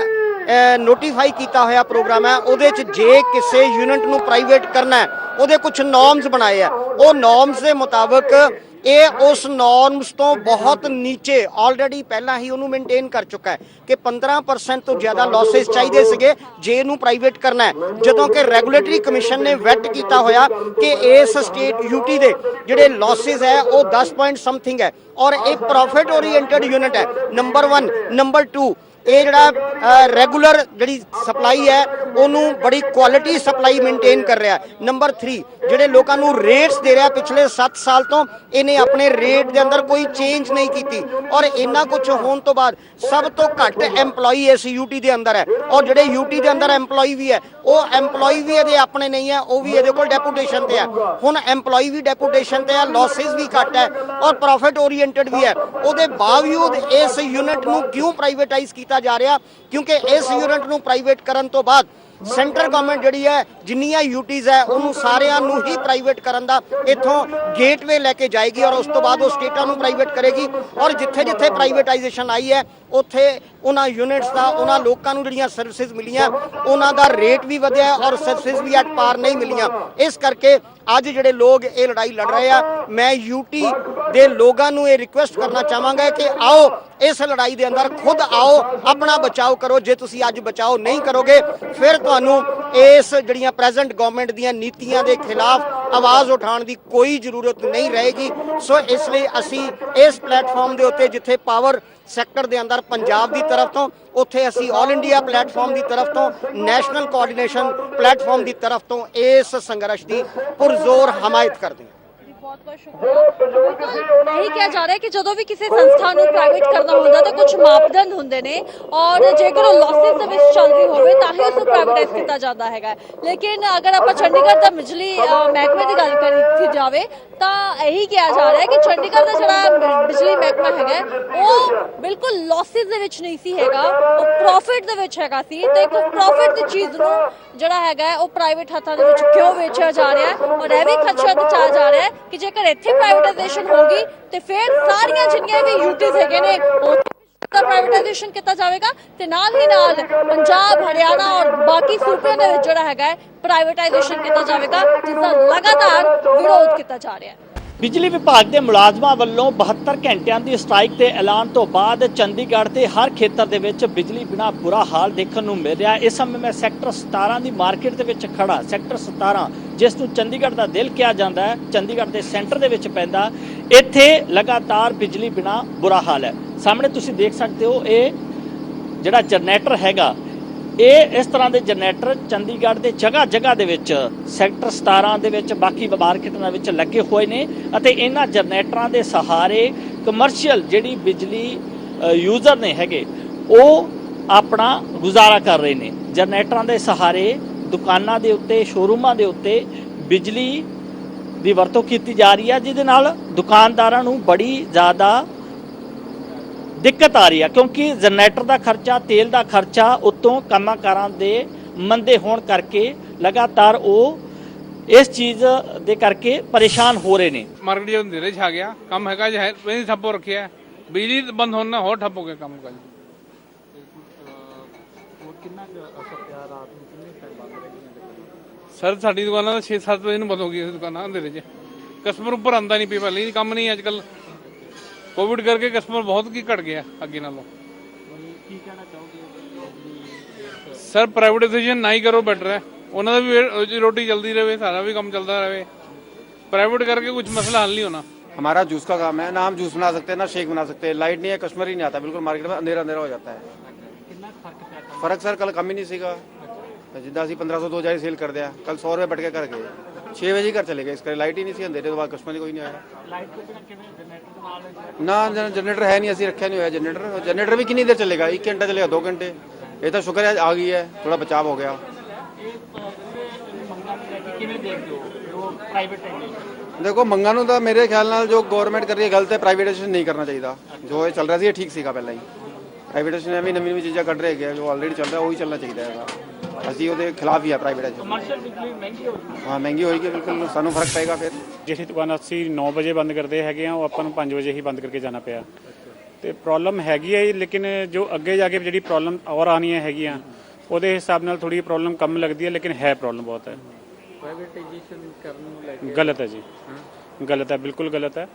ਨੋਟੀਫਾਈ ਕੀਤਾ ਹੋਇਆ ਪ੍ਰੋਗਰਾਮ ਹੈ ਉਹਦੇ 'ਚ ਜੇ ਕਿਸੇ ਯੂਨਿਟ ਨੂੰ ਪ੍ਰਾਈਵੇਟ ਕਰਨਾ ਹੈ ਉਹਦੇ ਕੁਝ ਨੋਰਮਸ ਬਣਾਏ ਆ। ਉਹ ਨੋਰਮਸ ਦੇ ਮੁਤਾਬਕ ਇਹ ਉਸ ਨੋਰਮਸ ਤੋਂ ਬਹੁਤ ਨੀਚੇ ਆਲਰੇਡੀ ਪਹਿਲਾਂ ਹੀ ਉਹਨੂੰ ਮੇਨਟੇਨ ਕਰ ਚੁੱਕਾ ਹੈ ਕਿ 15% ਤੋਂ ਜ਼ਿਆਦਾ ਲਾਸਸ ਚਾਹੀਦੇ ਸੀਗੇ ਜੇ ਇਹਨੂੰ ਪ੍ਰਾਈਵੇਟ ਕਰਨਾ ਹੈ। ਜਦੋਂ ਕਿ ਰੈਗੂਲੇਟਰੀ ਕਮਿਸ਼ਨ ਨੇ ਵੈਟ ਕੀਤਾ ਹੋਇਆ ਕਿ ਇਸ ਸਟੇਟ यूटी ਦੇ ਜਿਹੜੇ ਲਾਸਸ ਹੈ ਉਹ 10 ਪੁਆਇੰਟ ਸਮਥਿੰਗ ਹੈ ਔਰ ਇਹ ਪ੍ਰੋਫਿਟ ਓਰੀਐਂਟਡ ਯੂਨਿਟ ਹੈ ਨੰਬਰ 1। ਨੰਬਰ 2 ਇਹ ਜਿਹੜਾ ਰੈਗੂਲਰ ਜਿਹੜੀ ਸਪਲਾਈ ਹੈ ਉਹਨੂੰ ਬੜੀ ਕੁਆਲਿਟੀ ਸਪਲਾਈ ਮੇਨਟੇਨ ਕਰ ਰਿਹਾ। ਨੰਬਰ 3 ਜਿਹੜੇ ਲੋਕਾਂ ਨੂੰ ਰੇਟਸ ਦੇ ਰਿਹਾ ਪਿਛਲੇ 7 ਸਾਲ ਤੋਂ ਇਹਨੇ ਆਪਣੇ ਰੇਟ ਦੇ ਅੰਦਰ ਕੋਈ ਚੇਂਜ ਨਹੀਂ ਕੀਤੀ ਔਰ ਇੰਨਾ ਕੁਝ ਹੋਣ ਤੋਂ ਬਾਅਦ ਸਭ ਤੋਂ ਘੱਟ EMPLOYEE ਇਸ यूटी ਦੇ ਅੰਦਰ ਹੈ ਔਰ ਜਿਹੜੇ यूटी ਦੇ ਅੰਦਰ EMPLOYEE ਵੀ ਹੈ ਉਹ EMPLOYEE ਵੀ ਇਹਦੇ ਆਪਣੇ ਨਹੀਂ ਹੈ ਉਹ ਵੀ ਇਹਦੇ ਕੋਲ ਡੈਪੂਟੇਸ਼ਨ ਤੇ ਹੈ। ਹੁਣ EMPLOYEE ਵੀ ਡੈਪੂਟੇਸ਼ਨ ਤੇ ਹੈ ਲਾਸਸ ਵੀ ਘੱਟ ਹੈ ਔਰ ਪ੍ਰੋਫਿਟ ਓਰੀਐਂਟਡ ਵੀ ਹੈ। ਉਹਦੇ ਬਾਵਜੂਦ ਇਸ ਯੂਨਿਟ ਨੂੰ ਕਿਉਂ ਪ੍ਰਾਈਵੇਟਾਈਜ਼ ਕੀਤਾ ਜਾ ਰਿਹਾ ਕਿਉਂਕਿ ਇਸ ਯੂਨਿਟ ਨੂੰ ਪ੍ਰਾਈਵੇਟ ਕਰਨ ਤੋਂ ਬਾਅਦ ਸੈਂਟਰ ਗਵਰਨਮੈਂਟ ਜਿਹੜੀ ਹੈ ਜਿੰਨੀਆਂ यूटीज ਹੈ ਉਹਨੂੰ ਸਾਰਿਆਂ ਨੂੰ ਹੀ ਪ੍ਰਾਈਵੇਟ ਕਰਨ ਦਾ ਇੱਥੋਂ ਗੇਟਵੇ ਲੈ ਕੇ ਜਾਏਗੀ ਔਰ ਉਸ ਤੋਂ ਬਾਅਦ ਉਹ ਸਟੇਟਾਂ ਨੂੰ ਪ੍ਰਾਈਵੇਟ ਕਰੇਗੀ ਔਰ ਜਿੱਥੇ ਜਿੱਥੇ ਪ੍ਰਾਈਵੇਟਾਈਜੇਸ਼ਨ ਆਈ ਹੈ ਉੱਥੇ ਉਹਨਾਂ ਯੂਨਿਟਸ ਦਾ ਉਹਨਾਂ ਲੋਕਾਂ ਨੂੰ ਜਿਹੜੀਆਂ ਸਰਵਿਸਿਜ਼ ਮਿਲੀਆਂ ਉਹਨਾਂ ਦਾ ਰੇਟ ਵੀ ਵਧਿਆ ਔਰ ਸਰਵਿਸਿਜ਼ ਵੀ ਐਟ ਪਾਰ ਨਹੀਂ ਮਿਲੀਆਂ। ਇਸ ਕਰਕੇ ਅੱਜ ਜਿਹੜੇ ਲੋਕ ਇਹ ਲੜਾਈ ਲੜ ਰਹੇ ਆ ਮੈਂ यूटी ਦੇ ਲੋਕਾਂ ਨੂੰ ਇਹ ਰਿਕੁਐਸਟ ਕਰਨਾ ਚਾਹਾਂਗਾ ਕਿ ਆਓ ਇਸ ਲੜਾਈ ਦੇ ਅੰਦਰ ਖੁਦ ਆਓ ਆਪਣਾ ਬਚਾਓ ਕਰੋ। ਜੇ ਤੁਸੀਂ ਅੱਜ ਬਚਾਓ ਨਹੀਂ ਕਰੋਗੇ ਫਿਰ ਤੁਹਾਨੂੰ ਇਸ ਜਿਹੜੀਆਂ ਪ੍ਰੈਜ਼ੈਂਟ ਗਵਰਨਮੈਂਟ ਦੀਆਂ ਨੀਤੀਆਂ ਦੇ ਖਿਲਾਫ ਆਵਾਜ਼ ਉਠਾਉਣ ਦੀ ਕੋਈ ਜ਼ਰੂਰਤ ਨਹੀਂ ਰਹੇਗੀ। ਸੋ ਇਸ ਲਈ ਅਸੀਂ ਇਸ ਪਲੇਟਫਾਰਮ ਦੇ ਉੱਤੇ ਜਿੱਥੇ ਪਾਵਰ ਸੈਕਟਰ ਦੇ ਅੰਦਰ ਪੰਜਾਬ ਦੀ ਤਰਫ ਤੋਂ ਉੱਥੇ ਅਸੀਂ ਆਲ ਇੰਡੀਆ ਪਲੇਟਫਾਰਮ ਦੀ ਤਰਫ ਤੋਂ ਨੈਸ਼ਨਲ ਕੋਆਰਡੀਨੇਸ਼ਨ ਪਲੇਟਫਾਰਮ ਦੀ ਤਰਫ ਤੋਂ ਇਸ ਸੰਘਰਸ਼ ਦੀ ਪੁਰਜ਼ੋਰ ਹਮਾਇਤ ਕਰਦੇ ਹਾਂ। ਬਹੁਤ ਬਹੁਤ ਸ਼ੁਕਰੀਆ। ਇਹੀ ਕਿਹਾ ਜਾ ਰਿਹਾ ਹੈ ਕਿ ਜਦੋਂ ਵੀ ਕਿਸੇ ਸੰਸਥਾ ਨੂੰ ਪ੍ਰਾਈਵੇਟ ਕਰਨਾ ਹੁੰਦਾ ਤਾਂ ਕੁਝ ਮਾਪਦੰਡ ਹੁੰਦੇ ਨੇ ਔਰ ਜੇਕਰ ਉਹ ਲਾਸਸ ਦੇ ਵਿੱਚ ਚੱਲ ਰਹੀ ਹੋਵੇ ਤਾਂ ਹੀ ਉਸ ਨੂੰ ਪ੍ਰਾਈਵੇਟਾਈਜ਼ ਕੀਤਾ ਜਾਂਦਾ ਹੈਗਾ। ਲੇਕਿਨ ਅਗਰ ਆਪਾਂ ਚੰਡੀਗੜ੍ਹ ਦਾ ਬਿਜਲੀ ਮਹਿਕਮੇ ਦੀ ਗੱਲ ਕੀਤੀ ਜਾਵੇ ਤਾਂ ਇਹੀ ਕਿਹਾ ਜਾ ਰਿਹਾ ਹੈ ਕਿ ਚੰਡੀਗੜ੍ਹ ਦਾ ਜਿਹੜਾ ਬਿਜਲੀ ਮਹਿਕਮਾ ਹੈਗਾ ਉਹ ਬਿਲਕੁਲ ਲਾਸਸ ਦੇ ਵਿੱਚ ਨਹੀਂ ਸੀ ਹੈਗਾ, ਉਹ ਪ੍ਰੋਫਿਟ ਦੇ ਵਿੱਚ ਹੈਗਾ ਸੀ। ਤੇ ਇੱਕ ਪ੍ਰੋਫਿਟ ਦੀ ਚੀਜ਼ ਨੂੰ ਜਿਹੜਾ ਹੈਗਾ ਉਹ ਪ੍ਰਾਈਵੇਟ ਹੱਥਾਂ ਦੇ ਵਿੱਚ ਕਿਉਂ ਵੇਚਿਆ ਜਾ ਰਿਹਾ ਹੈ ਔਰ ਇਹ ਵੀ ਖਦਸ਼ਾ ਦਿਖਾਇਆ ਜਾ ਰਿਹਾ ਹੈ ਕਿ ਜੇਕਰ ਇੱਥੇ ਪ੍ਰਾਈਵੇਟਾਈਜੇਸ਼ਨ ਹੋਗੀ ਤੇ ਫਿਰ ਸਾਰੀਆਂ ਜਿੰਨੀਆਂ ਵੀ यूटीज ਹੈਗੇ ਨੇ ਉਹ ਪ੍ਰਾਈਵੇਟਾਈਜੇਸ਼ਨ ਕੀਤਾ ਜਾਵੇਗਾ ਤੇ ਨਾਲ ਹੀ ਨਾਲ ਪੰਜਾਬ ਹਰਿਆਣਾ ਔਰ ਬਾਕੀ ਸੂਬਿਆਂ ਦੇ ਵਿੱਚ ਜਿਹੜਾ ਹੈਗਾ ਪ੍ਰਾਈਵੇਟਾਈਜੇਸ਼ਨ ਕੀਤਾ ਜਾਵੇਗਾ ਜਿਸ ਦਾ ਲਗਾਤਾਰ ਵਿਰੋਧ ਕੀਤਾ ਜਾ ਰਿਹਾ ਹੈ। ਬਿਜਲੀ ਵਿਭਾਗ ਦੇ ਮੁਲਾਜ਼ਮਾਂ ਵੱਲੋਂ 72 ਘੰਟਿਆਂ ਦੀ ਸਟ੍ਰਾਈਕ ਦੇ ਐਲਾਨ ਤੋਂ ਬਾਅਦ ਚੰਡੀਗੜ੍ਹ ਦੇ ਹਰ ਖੇਤਰ ਦੇ ਵਿੱਚ ਬਿਜਲੀ ਬਿਨਾਂ ਬੁਰਾ ਹਾਲ ਦੇਖਣ ਨੂੰ ਮਿਲ ਰਿਹਾ। ਇਸ ਸਮੇਂ ਮੈਂ ਸੈਕਟਰ 17 ਦੀ ਮਾਰਕੀਟ ਦੇ ਵਿੱਚ ਖੜਾ। ਸੈਕਟਰ 17 ਜਿਸ ਨੂੰ ਚੰਡੀਗੜ੍ਹ ਦਾ ਦਿਲ ਕਿਹਾ ਜਾਂਦਾ ਹੈ, ਚੰਡੀਗੜ੍ਹ ਦੇ ਸੈਂਟਰ ਦੇ ਵਿੱਚ ਪੈਂਦਾ, ਇੱਥੇ ਲਗਾਤਾਰ ਬਿਜਲੀ ਬਿਨਾਂ ਬੁਰਾ ਹਾਲ ਹੈ। ਸਾਹਮਣੇ ਤੁਸੀਂ ਦੇਖ ਸਕਦੇ ਹੋ ਇਹ ਜਿਹੜਾ ਜਨਰੇਟਰ ਹੈਗਾ ਇਹ ਇਸ ਤਰ੍ਹਾਂ ਦੇ ਜਨਰੇਟਰ ਚੰਡੀਗੜ੍ਹ ਦੇ ਜਗ੍ਹਾ ਜਗ੍ਹਾ ਦੇ ਵਿੱਚ ਸੈਕਟਰ 17 ਦੇ ਵਿੱਚ ਬਾਕੀ ਮਾਰਕੀਟਾਂ ਵਿੱਚ ਲੱਗੇ ਹੋਏ ਨੇ ਅਤੇ ਇਹਨਾਂ ਜਨਰੇਟਰਾਂ ਦੇ ਸਹਾਰੇ ਕਮਰਸ਼ੀਅਲ ਜਿਹੜੀ ਬਿਜਲੀ ਯੂਜ਼ਰ ਨੇ ਹੈਗੇ ਉਹ ਆਪਣਾ ਗੁਜ਼ਾਰਾ ਕਰ ਰਹੇ ਨੇ। ਜਨਰੇਟਰਾਂ ਦੇ ਸਹਾਰੇ ਦੁਕਾਨਾਂ ਦੇ ਉੱਤੇ ਸ਼ੋਰੂਮਾਂ ਦੇ ਉੱਤੇ ਬਿਜਲੀ ਦੀ ਵਰਤੋਂ ਕੀਤੀ ਜਾ ਰਹੀ ਹੈ ਜਿਹਦੇ ਨਾਲ ਦੁਕਾਨਦਾਰਾਂ ਨੂੰ ਬੜੀ ਜ਼ਿਆਦਾ ਦਿੱਕਤ ਆ ਰਹੀ ਹੈ ਕਿਉਂਕਿ ਜਨਰੇਟਰ ਦਾ ਖਰਚਾ, ਤੇਲ ਦਾ ਖਰਚਾ, ਉੱਤੋਂ ਕੰਮਾਂਕਾਰਾਂ ਦੇ ਮੰਦੇ ਹੋਣ ਕਰਕੇ ਲਗਾਤਾਰ ਉਹ ਇਸ ਚੀਜ਼ ਦੇ ਕਰਕੇ ਪਰੇਸ਼ਾਨ ਹੋ ਰਹੇ ਨੇ। ਮਾਰਕੀਟ ਜਦੋਂ ਅੰਧੇਰੇ ਛਾ ਗਿਆ ਕੰਮ ਹੈਗਾ ਜੇ ਹੈ ਠੱਪੋ ਰੱਖਿਆ ਬਿਜਲੀ ਬੰਦ ਹੋਣ ਨਾਲ ਹੋਰ ਠੱਪ ਹੋ ਗਿਆ ਕੰਮ ਕਾਜ। ਸਰ ਸਾਡੀ ਦੁਕਾਨਾਂ ਦਾ 6-7 ਵਜੇ ਨੂੰ ਬੰਦ ਹੋ ਗਈ ਦੁਕਾਨਾਂ ਅੰਧੇਰੇ 'ਚ। ਕਸਟਮਰ ਉੱਪਰ ਆਉਂਦਾ ਨਹੀਂ ਪਿਆ, ਪਹਿਲੇ ਕੰਮ ਨਹੀਂ ਅੱਜ ਕੱਲ੍ਹ ਕੋਵਿਡ ਕਰਕੇ ਕਸਟਮਰ ਬਹੁਤ ਕੀ ਘਟ ਗਿਆ ਅੱਗੇ ਨਾਲੋਂ। ਕੀ ਕਹਿਣਾ ਚਾਹੋਗੇ ਸਰ? ਪ੍ਰਾਈਵੇਟਾਈਜੇਸ਼ਨ ਨਾ ਹੀ ਕਰੋ ਬੈਟਰ ਹੈ। ਉਹਨਾਂ ਦਾ ਵੀ ਰੋਟੀ ਚੱਲਦੀ ਰਹੇ, ਸਾਡਾ ਵੀ ਕੰਮ ਚੱਲਦਾ ਰਹੇ। प्राइवेट करके कुछ मसला हल नहीं होना। हमारा जूस का काम है, ना हम जूस बना सकते हैं ना शेक बना सकते हैं। लाइट नहीं है, कस्टमर ही नहीं आता, बिल्कुल मार्केट में अंधेरा अंधेरा हो जाता है। फर्क सर कल कम ही नहीं सीखा, जिदा असी 1500 2000 सेल कर दिया, कल 100 रुपये बढ़ के कर गए, 6 बजे घर चले गए। इसका लाइट ही नहीं सी, अंधेरे तो बाद कस्टमर कोई नहीं आया ना। जनरेटर है नहीं, असी रखा नहीं हुआ जनरेटर। जनरेटर भी कितनी देर चलेगा, 1 घंटा चलेगा, 2 घंटे। ये तो शुक्र है आ गई है, थोड़ा बचाव हो गया। देखो मंगा नूं तो मेरे ख्याल नाल जो गवर्नमेंट कर रही है गलत है, प्राइवेटाइजेशन नहीं करना चाहिए। जो चल रहा है ठीक सीगा पहले ही, प्राइवेटाइजेशन नवी नवी चीज़ें कट रहे हैं, जो ऑलरेडी चल रहा है वही चलना चाहिए। ਅਸੀਂ ਉਹਦੇ ਖਿਲਾਫ ਹੀ ਆ ਪ੍ਰਾਈਵੇਟਾਈजेशन। ਕਮਰਸ਼ੀਅਲ ਬਿਜਲੀ ਮਹਿੰਗੀ ਹੋ ਗਈ। ਹਾਂ ਮਹਿੰਗੀ ਹੋਏਗੀ, ਬਿਲਕੁਲ ਸਾਨੂੰ ਫਰਕ ਪਏਗਾ ਫਿਰ। ਜਿਹੜੀ ਦੁਕਾਨ ਅਸੀਂ 9 ਵਜੇ ਬੰਦ ਕਰਦੇ ਹੈਗੇ ਆ, ਉਹ ਆਪਾਂ ਨੂੰ 5 ਵਜੇ ਹੀ ਬੰਦ ਕਰਕੇ ਜਾਣਾ ਪਿਆ। ਤੇ ਪ੍ਰੋਬਲਮ ਹੈਗੀ ਹੈ, ਲੇਕਿਨ ਜੋ ਅੱਗੇ ਜਾ ਕੇ ਜਿਹੜੀ ਪ੍ਰੋਬਲਮ ਔਰ ਆਉਣੀਆਂ ਹੈਗੀਆਂ ਉਹਦੇ ਹਿਸਾਬ ਨਾਲ ਥੋੜੀ ਪ੍ਰੋਬਲਮ ਕਮ ਲੱਗਦੀ ਹੈ, ਲੇਕਿਨ ਹੈ ਪ੍ਰੋਬਲਮ ਬਹੁਤ ਹੈ। ਪ੍ਰਾਈਵੇਟਾਈਜੇਸ਼ਨ ਕਰਨ ਨੂੰ ਲੈ ਕੇ ਗਲਤ ਹੈ ਜੀ, ਗਲਤ ਹੈ, ਬਿਲਕੁਲ ਗਲਤ ਹੈ।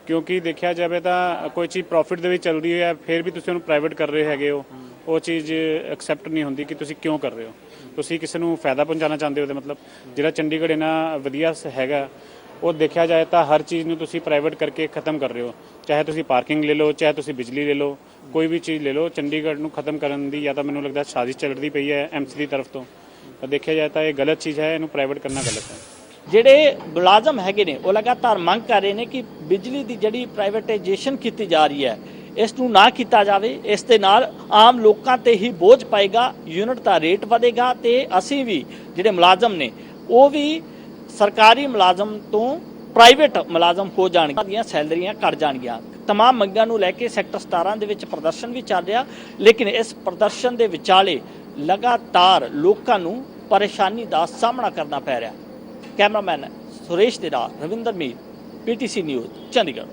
ਕਿਉਂਕਿ ਦੇਖਿਆ ਜਾਵੇ ਤਾਂ ਕੋਈ ਚੀਜ਼ ਪ੍ਰੋਫਿਟ ਦੇ ਵਿੱਚ ਚੱਲਦੀ ਹੈ, ਫਿਰ ਵੀ ਤੁਸੀਂ ਉਹਨੂੰ ਪ੍ਰਾਈਵੇਟ ਕਰ ਰਹੇ ਹੈਗੇ ਹੋ, ਉਹ ਚੀਜ਼ ਐਕਸੈਪਟ ਨਹੀਂ ਹੁੰਦੀ ਕਿ ਤੁਸੀਂ ਕਿਉਂ ਕਰ ਰਹੇ ਹੋ। ਤੁਸੀਂ ਕਿਸੇ ਨੂੰ ਫਾਇਦਾ ਪਹੁੰਚਾਉਣਾ ਚਾਹੁੰਦੇ ਹੋ। ਤੇ ਮਤਲਬ ਜਿਹੜਾ ਚੰਡੀਗੜ੍ਹ ਇੰਨਾ ਵਧੀਆ ਹੈਗਾ, ਉਹ ਦੇਖਿਆ ਜਾਏ ਤਾਂ ਹਰ ਚੀਜ਼ ਨੂੰ ਤੁਸੀਂ ਪ੍ਰਾਈਵੇਟ ਕਰਕੇ ਖਤਮ ਕਰ ਰਹੇ ਹੋ। ਚਾਹੇ ਤੁਸੀਂ ਪਾਰਕਿੰਗ ਲੈ ਲਓ, ਚਾਹੇ ਤੁਸੀਂ ਬਿਜਲੀ ਲੈ ਲਓ, ਕੋਈ ਵੀ ਚੀਜ਼ ਲੈ ਲਓ। ਚੰਡੀਗੜ੍ਹ ਨੂੰ ਖਤਮ ਕਰਨ ਦੀ ਜਾਂ ਤਾਂ ਮੈਨੂੰ ਲੱਗਦਾ ਸਾਜ਼ਿਸ਼ ਚੱਲਦੀ ਪਈ ਹੈ ਐਮਸੀ ਦੀ ਤਰਫ ਤੋਂ। ਤਾਂ ਦੇਖਿਆ ਜਾਏ ਤਾਂ ਇਹ ਗਲਤ ਚੀਜ਼ ਹੈ, ਇਹਨੂੰ ਪ੍ਰਾਈਵੇਟ ਕਰਨਾ ਗਲਤ ਹੈ। ਜਿਹੜੇ ਮੁਲਾਜ਼ਮ ਹੈਗੇ ਨੇ ਉਹ ਲਗਾਤਾਰ ਮੰਗ ਕਰ ਰਹੇ ਨੇ ਕਿ ਬਿਜਲੀ ਦੀ ਜਿਹੜੀ ਪ੍ਰਾਈਵੇਟਾਈਜੇਸ਼ਨ ਕੀਤੀ ਜਾ ਰਹੀ ਹੈ ਇਸ ਨੂੰ ਨਾ ਕੀਤਾ ਜਾਵੇ। ਇਸ ਦੇ ਨਾਲ ਆਮ ਲੋਕਾਂ ਤੇ ਹੀ ਬੋਝ ਪਏਗਾ, ਯੂਨਿਟ ਦਾ ਰੇਟ ਵਧੇਗਾ ਤੇ ਅਸੀਂ ਵੀ ਜਿਹੜੇ ਮੁਲਾਜ਼ਮ ਨੇ ਉਹ ਵੀ ਸਰਕਾਰੀ ਮੁਲਾਜ਼ਮ ਤੋਂ ਪ੍ਰਾਈਵੇਟ ਮੁਲਾਜ਼ਮ ਹੋ ਜਾਣਗੇ, ਦੀਆਂ ਸੈਲਰੀਆਂ ਘਟ ਜਾਣਗੀਆਂ। तमाम ਮੰਗਾਂ ਨੂੰ ਲੈ ਕੇ ਸੈਕਟਰ 17 ਦੇ ਵਿੱਚ ਪ੍ਰਦਰਸ਼ਨ ਵੀ ਚੱਲ ਰਿਹਾ, ਲੇਕਿਨ ਇਸ ਪ੍ਰਦਰਸ਼ਨ ਦੇ ਵਿਚਾਲੇ ਲਗਾਤਾਰ ਲੋਕਾਂ ਨੂੰ ਪਰੇਸ਼ਾਨੀ ਦਾ ਸਾਹਮਣਾ ਕਰਨਾ ਪੈ ਰਿਹਾ। ਕੈਮਰਾਮੈਨ ਸੁਰੇਸ਼ ਦੇ ਨਾਲ ਰਵਿੰਦਰ ਮੀਰ, PTC ਨਿਊਜ਼ ਚੰਡੀਗੜ੍ਹ।